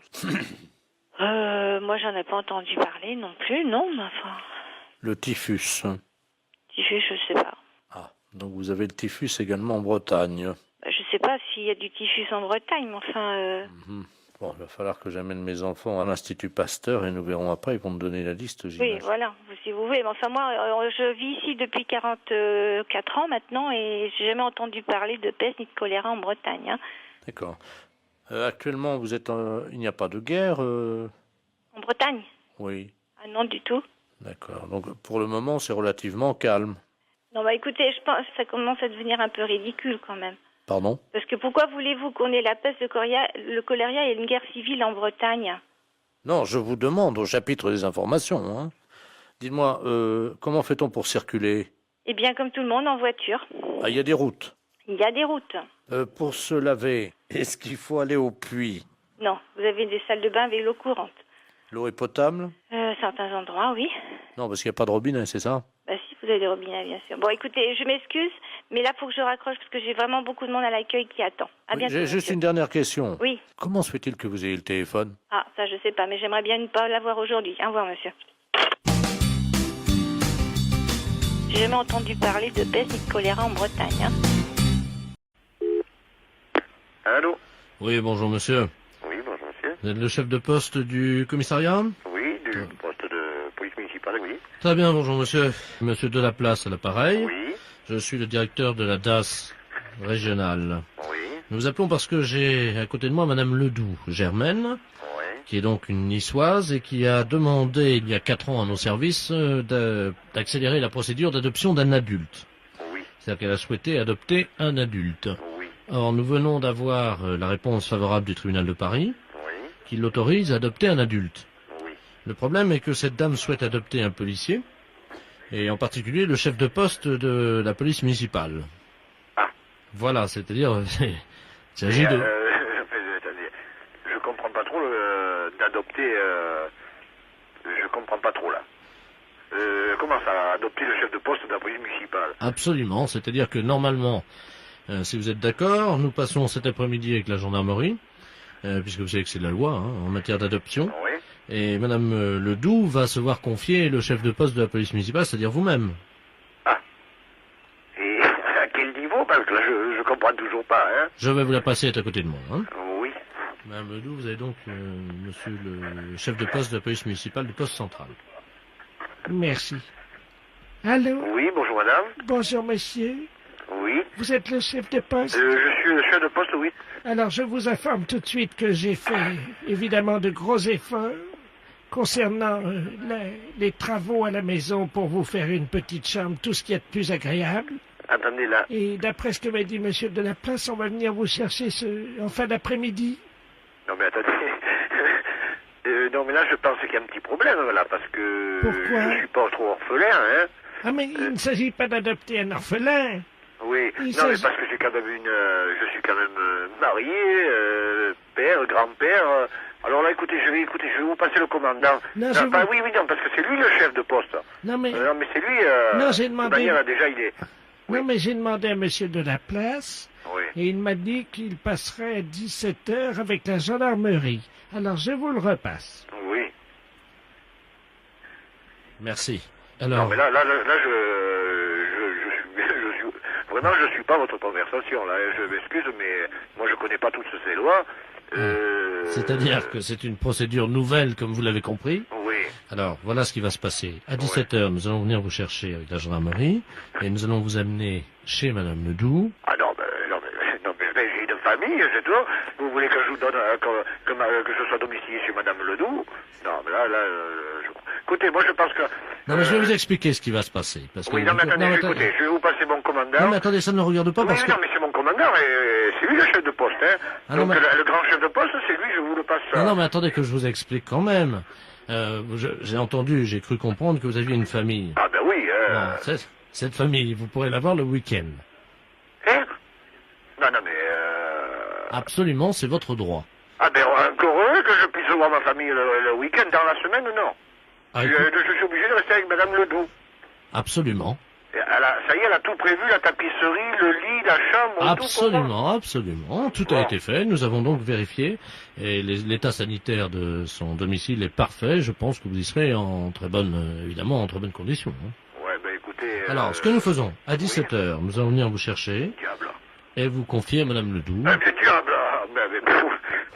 Moi, j'en ai pas entendu parler non plus, non, mais enfin... Le typhus. Typhus, je sais pas. Ah, donc vous avez le typhus également en Bretagne. Je sais pas s'il y a du typhus en Bretagne, mais enfin... Bon, il va falloir que j'amène mes enfants à l'Institut Pasteur et nous verrons après. Ils vont me donner la liste, j'imagine. Oui, voilà, si vous voulez. Mais enfin, moi, je vis ici depuis 44 ans maintenant et j'ai jamais entendu parler de peste ni de choléra en Bretagne. Hein. D'accord. Actuellement, vous êtes il n'y a pas de guerre En Bretagne? Oui. Ah non, du tout. D'accord. Donc, pour le moment, c'est relativement calme. Non, bah écoutez, je pense que ça commence à devenir un peu ridicule quand même. Pardon? Parce que pourquoi voulez-vous qu'on ait la peste, le choléra et une guerre civile en Bretagne? Non, je vous demande au chapitre des informations. Hein. Dites-moi, comment fait-on pour circuler? Eh bien, comme tout le monde, en voiture. Ah, il y a des routes. Il y a des routes. Pour se laver, est-ce qu'il faut aller au puits? Non, vous avez des salles de bain avec l'eau courante. L'eau est potable? Certains endroits, oui. Non, parce qu'il n'y a pas de robinet, c'est ça? Bah si, vous avez des robinets, bien sûr. Bon, écoutez, je m'excuse, mais là, il faut que je raccroche parce que j'ai vraiment beaucoup de monde à l'accueil qui attend. À bientôt. J'ai juste une dernière question. Oui. Comment se fait-il que vous ayez le téléphone? Ah, ça, je sais pas, mais j'aimerais bien ne pas l'avoir aujourd'hui. Au revoir, monsieur. J'ai jamais entendu parler de peste ni de choléra en Bretagne. Hein. Allô? Oui, bonjour, monsieur. Oui, bonjour, monsieur. Vous êtes le chef de poste du commissariat? Oui, du poste de police municipale, oui. Très bien, bonjour, monsieur. Monsieur Delaplace à l'appareil. Oui. Je suis le directeur de la DAS régionale. Oui. Nous vous appelons parce que j'ai à côté de moi madame Ledoux, Germaine, qui est donc une niçoise et qui a demandé il y a 4 ans à nos services d'accélérer la procédure d'adoption d'un adulte. Oui. C'est-à-dire qu'elle a souhaité adopter un adulte. Oui. Or, nous venons d'avoir la réponse favorable du tribunal de Paris, qui l'autorise à adopter un adulte. Oui. Le problème est que cette dame souhaite adopter un policier, et en particulier le chef de poste de la police municipale. Ah. Voilà, c'est-à-dire, il s'agit de... Attendez, je comprends pas trop d'adopter... je comprends pas trop, là. Comment ça, adopter le chef de poste de la police municipale? Absolument, c'est-à-dire que normalement, si vous êtes d'accord, nous passons cet après-midi avec la gendarmerie, puisque vous savez que c'est la loi en matière d'adoption. Oui. Et madame Ledoux va se voir confier le chef de poste de la police municipale, c'est-à-dire vous-même. Ah. Et à quel niveau? Parce que là, je comprends toujours pas, hein. Je vais vous la passer à côté de moi. Hein. Oui. Madame Ledoux, vous avez donc monsieur le chef de poste de la police municipale du poste central. Merci. Allô? Oui, bonjour madame. Bonjour monsieur. Oui. Vous êtes le chef de poste? Je suis le chef de poste, oui. Alors je vous informe tout de suite que j'ai fait évidemment de gros efforts concernant les travaux à la maison pour vous faire une petite chambre, tout ce qui est de plus agréable. Attendez là. Et d'après ce que m'a dit monsieur Delaplace, on va venir vous chercher en fin d'après-midi. Non mais attendez. Non mais là je pense qu'il y a un petit problème là parce que Pourquoi? je suis pas trop orphelin, hein. Ah mais il ne s'agit pas d'adopter un orphelin. Oui, non mais parce que j'ai quand même je suis quand même marié, père, grand-père. Alors là écoutez, je vais vous passer le commandant. Non, oui, non, parce que c'est lui le chef de poste. Non mais c'est lui. Non, j'ai demandé. De manière, déjà il est. Non mais j'ai demandé à monsieur Delaplace. Oui. Et il m'a dit qu'il passerait à 17h avec la gendarmerie. Alors je vous le repasse. Oui. Merci. Alors. Non mais là je suis. Vraiment, je suis pas votre conversation, là. Je m'excuse, mais moi, je connais pas toutes ces lois. C'est-à-dire que c'est une procédure nouvelle, comme vous l'avez compris. Oui. Alors, voilà ce qui va se passer. À 17h, nous allons venir vous chercher avec la gendarmerie, et nous allons vous amener chez Madame Ledoux. Ah non, mais j'ai une famille, c'est tout. Vous voulez que je vous donne, que je sois domicilié chez Madame Ledoux? Non, mais là, écoutez, moi, je pense que... Non, mais je vais vous expliquer ce qui va se passer. Parce que Oui, non, mais attendez, écoutez, je vais vous passer mon commandant. Non, mais attendez, ça ne me regarde pas parce que... Non, mais c'est mon commandant, et c'est lui le chef de poste, hein. Ah, non, donc, mais- le grand chef de poste, c'est lui, je vous le passe. Non, mais attendez que je vous explique quand même. J'ai entendu, j'ai cru comprendre que vous aviez une famille. Ah ben oui, Bon, cette famille, vous pourrez la voir le week-end. Hein? Non, mais Absolument, c'est votre droit. Ah ben, encore heureux que je puisse voir ma famille le week-end, dans la semaine, non. Ah, je suis obligé de rester avec Madame Ledoux. Absolument. Ça y est, elle a tout prévu, la tapisserie, le lit, la chambre, tout pour moi. Absolument. Tout a été fait. Nous avons donc vérifié. Et l'état sanitaire de son domicile est parfait. Je pense que vous y serez en très bonne, évidemment, en très bonne condition. Ouais, ben écoutez... Alors, ce que nous faisons, à 17h, nous allons venir vous chercher. Diable. Et vous confier à Madame Ledoux. Mais diable,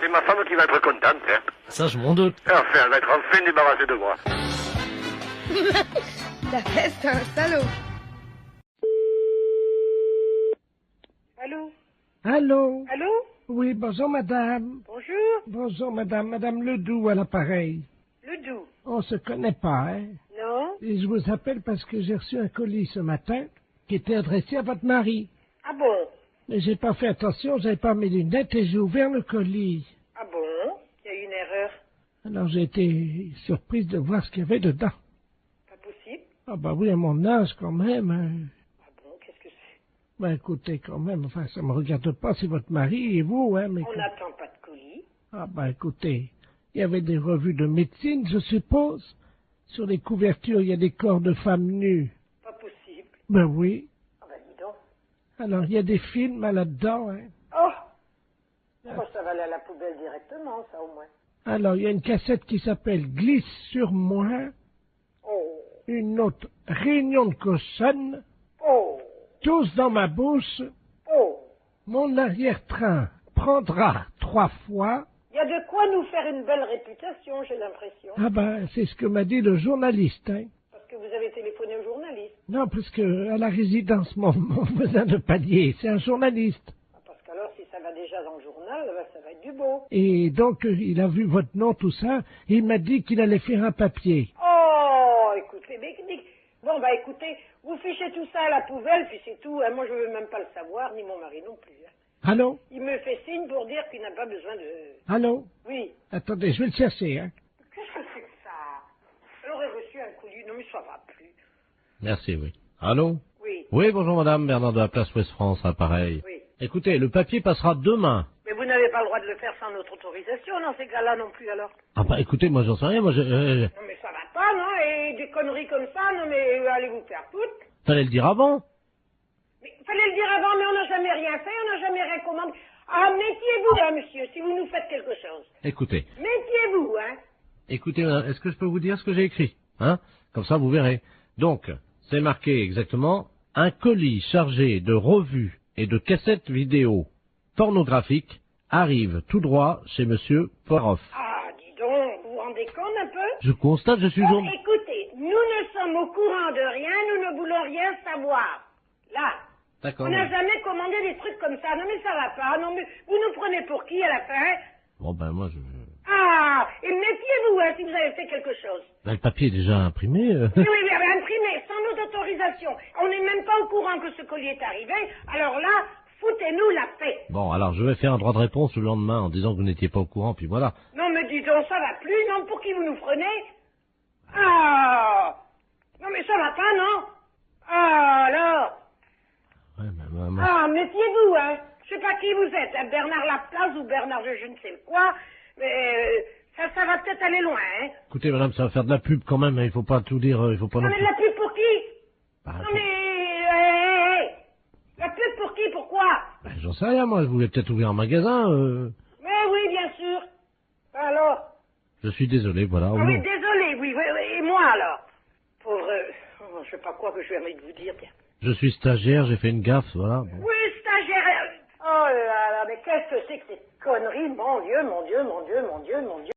c'est ma femme qui va être contente, hein. Ça, je m'en doute. Enfin, elle va être enfin débarrassée de moi. La fête, c'est un salaud. Allô? Allô? Allô? Oui, bonjour madame. Bonjour? Bonjour madame, madame Ledoux à l'appareil. Ledoux? On se connaît pas, hein? Non? Et je vous appelle parce que j'ai reçu un colis ce matin qui était adressé à votre mari. Ah bon? Mais j'ai pas fait attention, j'avais pas mes lunettes et j'ai ouvert le colis. Ah bon? Il y a eu une erreur. Alors j'ai été surprise de voir ce qu'il y avait dedans. Pas possible? Ah bah oui, à mon âge quand même. Hein. Ah bon, qu'est-ce que c'est? Ben écoutez quand même, enfin ça me regarde pas, c'est votre mari et vous, hein, mais... On n'attend pas de colis. Ah ben écoutez, il y avait des revues de médecine, je suppose. Sur les couvertures, il y a des corps de femmes nues. Pas possible. Ben oui. Ah ben dis donc. Alors il y a des films là-dedans, hein. Oh! Bon, ça va aller à la poubelle directement, ça au moins. Alors il y a une cassette qui s'appelle Glisse sur moi. Oh! Une autre, Réunion de cochonne. Oh! Tous dans ma bouche. Oh! Mon arrière-train prendra 3 fois. Il y a de quoi nous faire une belle réputation, j'ai l'impression. Ah ben, c'est ce que m'a dit le journaliste, hein. Parce que vous avez téléphoné au journaliste. Non, parce que à la résidence, mon voisin de palier, c'est un journaliste. Ah, parce qu'alors, si ça va déjà dans le journal, ben, ça va être du beau. Et donc, il a vu votre nom, tout ça, et il m'a dit qu'il allait faire un papier. Oh, écoutez, bon, bah écoutez, vous fichez tout ça à la poubelle, puis c'est tout. Hein. Moi, je veux même pas le savoir, ni mon mari non plus. Hein. Allô? Il me fait signe pour dire qu'il n'a pas besoin de... Allô? Oui. Attendez, je vais le chercher, hein. Qu'est-ce que c'est que ça? Elle aurait reçu un colis. Non, mais ça va plus. Merci, oui. Allô? Oui. Oui, bonjour madame, Bernard de la place Ouest France, appareil. Oui. Écoutez, le papier passera demain. Mais vous n'avez pas le droit de le faire sans notre autorisation, dans ces cas-là non plus, alors. Ah bah écoutez, moi j'en sais rien, moi je... Non, mais ça va pas, non? Et des conneries comme ça, non, mais allez vous faire foutre. Fallait le dire avant. Mais fallait le dire avant, mais on n'a jamais rien fait, on n'a jamais rien commandé. Ah, méfiez-vous, hein, monsieur, si vous nous faites quelque chose. Écoutez, Méfiez-vous, hein. écoutez madame, est-ce que je peux vous dire ce que j'ai écrit? Hein? Comme ça vous verrez. Donc, c'est marqué exactement, un colis chargé de revues et de cassettes vidéo pornographiques arrive tout droit chez monsieur Poiroff. Ah, dis donc, vous vous rendez compte un peu? Je constate, je suis Bon, journaliste. écoutez, nous ne sommes au courant de rien, nous ne voulons rien savoir. Là. D'accord. On n'a jamais commandé des trucs comme ça. Non, mais ça va pas. Non, mais vous nous prenez pour qui à la fin? Bon ben moi je... Ah, et méfiez-vous, hein, si vous avez fait quelque chose. Ben, le papier est déjà imprimé. Oui, mais imprimé, sans notre autorisation. On n'est même pas au courant que ce colis est arrivé. Alors là, foutez-nous la paix. Bon, alors je vais faire un droit de réponse le lendemain en disant que vous n'étiez pas au courant, puis voilà. Non, mais dis donc, ça va plus, non? Pour qui vous nous prenez? Ah! Non, mais ça va pas, non? Ah, alors? Ouais, mais, Ah, méfiez-vous, hein. Je sais pas qui vous êtes, hein, Bernard Laplace ou Bernard je ne sais quoi, mais ça va peut-être aller loin, hein. Écoutez, madame, ça va faire de la pub quand même, hein, il faut pas tout dire, il faut pas Non, non mais plus... de la pub pour qui? Bah, Non, mais... La pub pour qui? Pourquoi? Ben, j'en sais rien, moi, je voulais peut-être ouvrir un magasin, Mais oui, bien sûr. Alors? Je suis désolé, voilà. Ah au oui, moins. désolé, oui, et moi alors? Pauvre... je sais pas quoi que je vais envie de vous dire, tiens. Je suis stagiaire, j'ai fait une gaffe, voilà. Bon. Oui, stagiaire. Oh là là, mais qu'est-ce que c'est que ces conneries? Mon Dieu, mon Dieu, mon Dieu, mon Dieu, mon Dieu.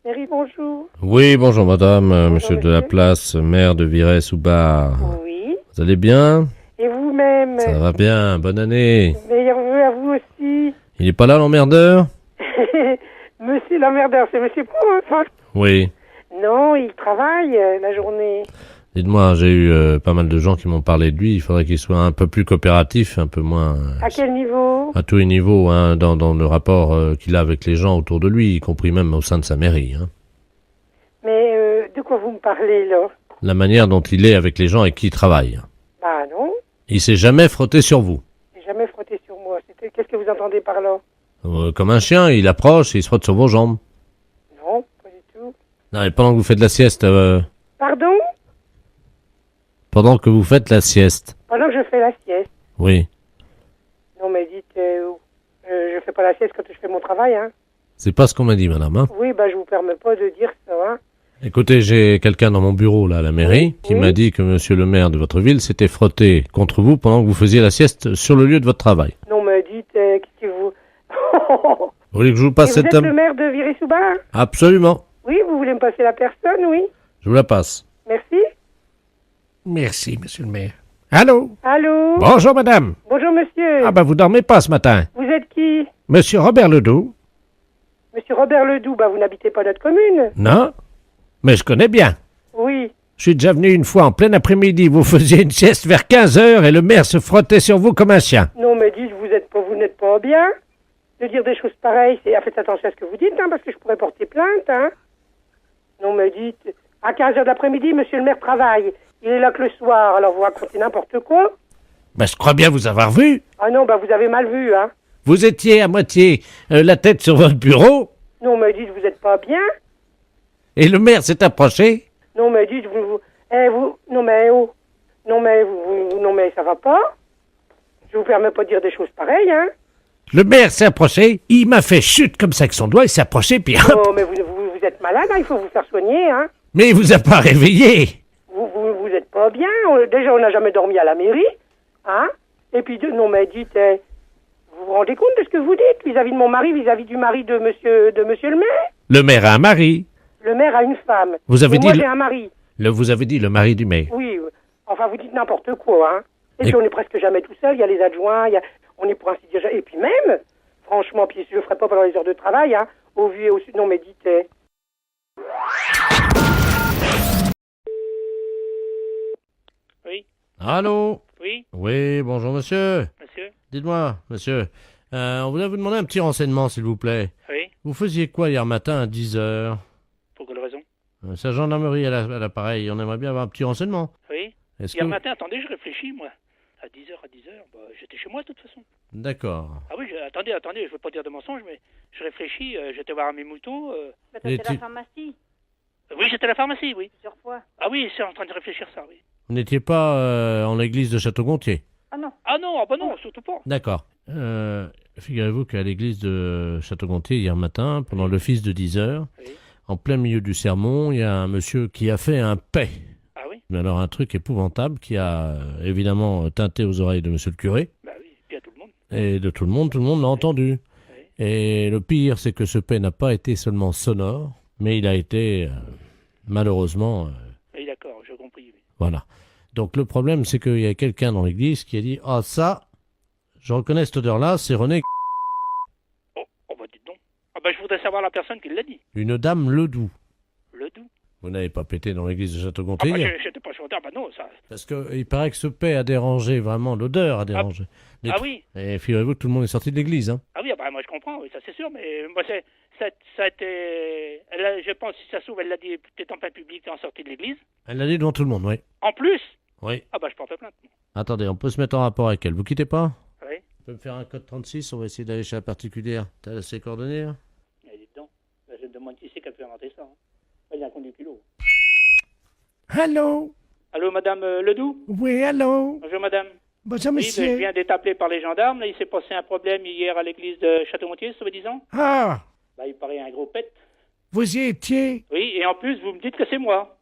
Mairie, bonjour. Oui, bonjour madame, monsieur de la place, maire de Virey-sous-Bar. Oui. Vous allez bien? Et vous-même? Ça va bien, bonne année. Meilleurs vœux à vous aussi. Il est pas là l'emmerdeur? Monsieur l'emmerdeur, c'est monsieur Pro, hein? Oui. Non, il travaille la journée. Dites-moi, j'ai eu pas mal de gens qui m'ont parlé de lui, il faudrait qu'il soit un peu plus coopératif, un peu moins... À quel niveau? À tous les niveaux, hein, dans le rapport qu'il a avec les gens autour de lui, y compris même au sein de sa mairie. Hein. Mais de quoi vous me parlez, là? La manière dont il est avec les gens avec qui il travaille. Bah non, Il s'est jamais frotté sur vous. j'ai jamais frotté sur moi. Qu'est-ce que vous entendez par là? Comme un chien, il approche et il se frotte sur vos jambes. Non, pas du tout. Non, et pendant que vous faites la sieste... Pardon? Pendant que vous faites la sieste. Pendant que je fais la sieste. Oui. Non, mais dites, je fais pas la sieste quand je fais mon travail, hein. C'est pas ce qu'on m'a dit, madame. Hein. Oui, bah je vous permets pas de dire ça, hein. Écoutez, j'ai quelqu'un dans mon bureau, là, à la mairie, qui m'a dit que monsieur le maire de votre ville s'était frotté contre vous pendant que vous faisiez la sieste sur le lieu de votre travail. Non, mais dites, qu'est-ce que vous... Vous voulez que je vous passe Et vous cette êtes dame? le maire de Virey-sous-Bar? Absolument. Oui, vous voulez me passer la personne, oui. Je vous la passe. Merci. Merci, monsieur le maire. Allô? Allô? Bonjour, madame. Bonjour, monsieur. Ah ben, vous dormez pas ce matin. Vous êtes qui? Monsieur Robert Ledoux? Monsieur Robert Ledoux, bah vous n'habitez pas notre commune? Non, mais je connais bien. Oui. Je suis déjà venu une fois en plein après-midi. Vous faisiez une sieste vers 15h et le maire se frottait sur vous comme un chien. Non, mais dites, vous n'êtes pas bien. De dire des choses pareilles, faites attention à ce que vous dites, hein, parce que je pourrais porter plainte, hein. Non, mais dites, à 15h de l'après-midi, monsieur le maire travaille. Il est là que le soir, alors vous racontez n'importe quoi. Ben, je crois bien vous avoir vu. Ah non, bah vous avez mal vu, hein. Vous étiez à moitié la tête sur votre bureau Non, mais dites, vous n'êtes pas bien. et le maire s'est approché. Non, mais dites, non, mais oh. Non, mais ça va pas. Je vous permets pas de dire des choses pareilles, hein. Le maire s'est approché, il m'a fait chute comme ça avec son doigt, il s'est approché, puis hop. Oh, mais vous êtes malade, hein, il faut vous faire soigner, hein. Mais il vous a pas réveillé. Vous êtes pas bien. Déjà, on n'a jamais dormi à la mairie, hein. Et puis, non, mais dites, vous vous rendez compte de ce que vous dites vis-à-vis de mon mari, vis-à-vis du mari de monsieur le maire? Le maire a un mari. Le maire a une femme. Vous avez Et dit moi, j'ai un mari. Vous avez dit le mari du maire. Oui, enfin, vous dites n'importe quoi, hein. Et puis, on est presque jamais tout seul. Il y a les adjoints, on est pour ainsi dire... Et puis même, franchement, puis je le ferai pas pendant les heures de travail, hein, au vu et au sud. Non, mais dites... Oui. Allô? Oui. Oui, bonjour monsieur. Monsieur? Dites-moi, monsieur, on voulait vous demander un petit renseignement, s'il vous plaît. Oui. Vous faisiez quoi hier matin à 10h? Pour quelle raison? Sa gendarmerie à l'appareil, on aimerait bien avoir un petit renseignement. Oui. Est-ce Hier que... matin, attendez, je réfléchis, moi. À 10h, bah, j'étais chez moi, de toute façon. D'accord. Ah oui, attendez, je veux pas dire de mensonge, mais je réfléchis, j'étais voir mes moutons. Et C'était la pharmacie, Oui, j'étais à la pharmacie, oui. plusieurs fois. Ah oui, c'est en train de réfléchir ça, oui. Vous n'étiez pas en l'église de Château-Gontier? Ah non. Ah non, bah non, surtout pas. D'accord. Figurez-vous qu'à l'église de Château-Gontier, hier matin, pendant l'office de 10h, en plein milieu du sermon, il y a un monsieur qui a fait un paix. Ah oui? Mais alors un truc épouvantable qui a évidemment tinté aux oreilles de monsieur le curé. Bah oui, puis à tout le monde. Et de tout le monde l'a entendu. Et le pire, c'est que ce paix n'a pas été seulement sonore, mais il a été, malheureusement... Oui, d'accord, j'ai compris. Oui. Voilà. Donc le problème, c'est qu'il y a quelqu'un dans l'église qui a dit « Ah ça, je reconnais cette odeur-là, c'est René... » Oh bah dites donc. Ah bah je voudrais savoir la personne qui l'a dit. Une dame Ledoux. Ledoux? Vous n'avez pas pété dans l'église de Ah Château-Gontier? bah j'étais pas chanteur, bah non, ça... Parce qu'il paraît que ce paix a dérangé, vraiment, l'odeur a dérangé. Ah oui? Et figurez-vous que tout le monde est sorti de l'église, hein. Ah oui, bah moi je comprends, oui, ça c'est sûr, mais moi ça a été... je pense, si ça s'ouvre, elle l'a dit peut-être en plein public en sortie de l'église. Elle l'a dit devant tout le monde, oui. En plus? Oui. Ah bah je porte plainte. Attendez, on peut se mettre en rapport avec elle. Vous quittez pas? Oui. Vous pouvez me faire un code 36, on va essayer d'aller chez la particulière. T'as ses coordonnées, hein? Mais dites donc, là, je me demande qui c'est qui a pu inventer ça. Hein. Il y a un compte du kilo. Allô? Allô, madame Ledoux? Oui, allô? Bonjour, madame. Bonjour, Oui, monsieur. je viens d'être appelé par les gendarmes. Là, il s'est passé un problème hier à l'église de Château-Gontier, soi-disant. Ah, Bah, il paraît un gros pet. vous y étiez? Oui, et en plus, vous me dites que c'est moi.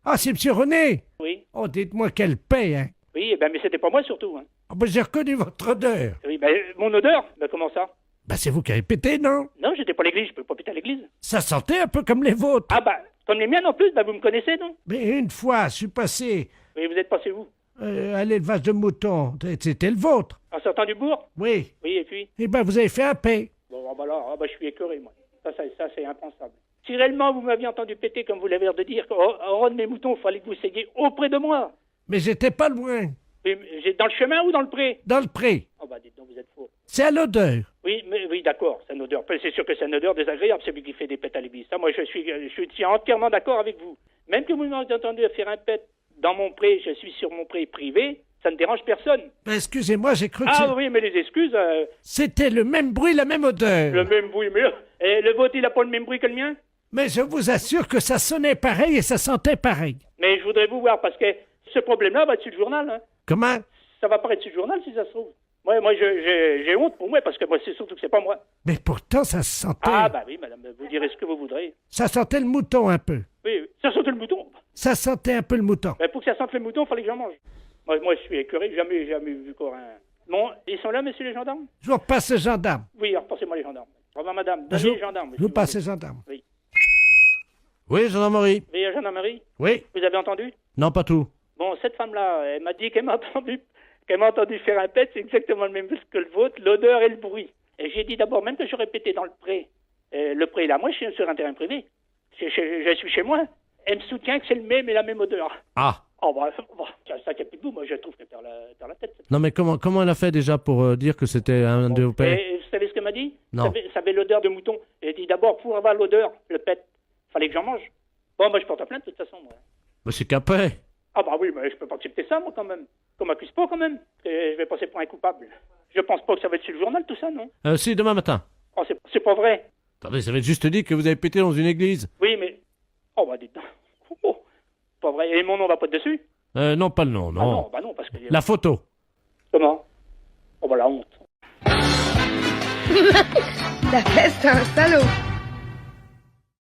Ah, c'est Monsieur René? Oui. Oh, dites-moi quelle paix, hein. Oui, eh ben, mais c'était pas moi surtout. Hein. Ah, ben, j'ai reconnu votre odeur. Oui, ben, mon odeur? Ben, comment ça? Ben, c'est vous qui avez pété, non? Non, j'étais pas à l'église, je peux pas péter à l'église. Ça sentait un peu comme les vôtres. Ah, bah, comme les miennes en plus, bah, vous me connaissez, non? Mais une fois, je suis passé Oui, vous êtes passé où? à l'élevage de moutons. C'était le vôtre. En sortant du bourg? Oui. Oui, et puis? Eh ben, vous avez fait un paix. Bon, bah, alors, ah, bah, je suis écœuré, moi. Ça, c'est impensable. Si réellement vous m'aviez entendu péter, comme vous l'avez l'air de dire, au rang de mes moutons, il fallait que vous saidiez auprès de moi. Mais j'étais pas loin. Oui, dans le chemin ou dans le pré? Dans le pré. Oh, bah, dites donc, vous êtes faux. C'est à l'odeur. Oui, mais, oui, d'accord, c'est une odeur. C'est sûr que c'est une odeur désagréable, celui qui fait des pets à l'église. Ça, moi, je suis entièrement d'accord avec vous. Même que vous m'avez entendu faire un pet dans mon pré, je suis sur mon pré privé, ça ne dérange personne. Ben, excusez-moi, j'ai cru que Ah oui, mais les excuses... C'était le même bruit, la même odeur. Le même bruit, mais... Et le vôtre, il a pas le même bruit que le mien? Mais je vous assure que ça sonnait pareil et ça sentait pareil. Mais je voudrais vous voir, parce que ce problème-là va être sur le journal. Hein. Comment? Ça va paraître sur le journal, si ça se trouve. Moi, j'ai honte pour moi, parce que moi, c'est surtout que c'est pas moi. Mais pourtant, ça se sentait. Ah, bah oui, madame, vous direz ce que vous voudrez. Ça sentait le mouton un peu. Oui, ça sentait le mouton. Ça sentait un peu le mouton. Mais pour que ça sente le mouton, il fallait que j'en mange. Moi, je suis écœuré, jamais vu encore un... Bon, ils sont là, messieurs les gendarmes? Je vous repasse les gendarmes. Oui, repassez-moi les gendarmes. Au revoir, madame. Donnez les gendarmes. Je vous passe les gendarmes. Oui. Oui, gendarmerie. Oui, gendarmerie? Oui. Vous avez entendu? Non, pas tout. Bon, cette femme-là, elle m'a dit qu'elle m'a entendu faire un pet, c'est exactement le même que le vôtre, l'odeur et le bruit. Et j'ai dit d'abord, même que j'aurais pété dans le pré. Le pré, là, moi, je suis sur un terrain privé. Je suis chez moi. Elle me soutient que c'est le même et la même odeur. Ah. Oh, bah, ça qui a plus de goût, moi, je trouve qu'elle perd la tête. Non, mais comment elle a fait déjà pour dire que c'était un de vos pets? Et vous savez ce qu'elle m'a dit? Non. Ça avait l'odeur de mouton. Elle dit d'abord, pour avoir l'odeur, le pet, fallait que j'en mange. Bon, bah, je porte plainte de toute façon, moi. Mais c'est qu'un paix. Ah, bah oui, mais je peux pas accepter ça, moi, quand même. Qu'on m'accuse pas, quand même. Je vais passer pour un coupable. Je pense pas que ça va être sur le journal, tout ça, non? Si, demain matin. Oh, c'est pas vrai. Attendez, ça va être juste dit que vous avez pété dans une église. Oui, mais... Oh, bah, dites donc. Oh, pas vrai. Et mon nom va pas dessus? Non, pas le nom, non. Ah non, bah non, parce que... La photo. Comment? Oh, bah, la honte. La peste, c'est un salaud.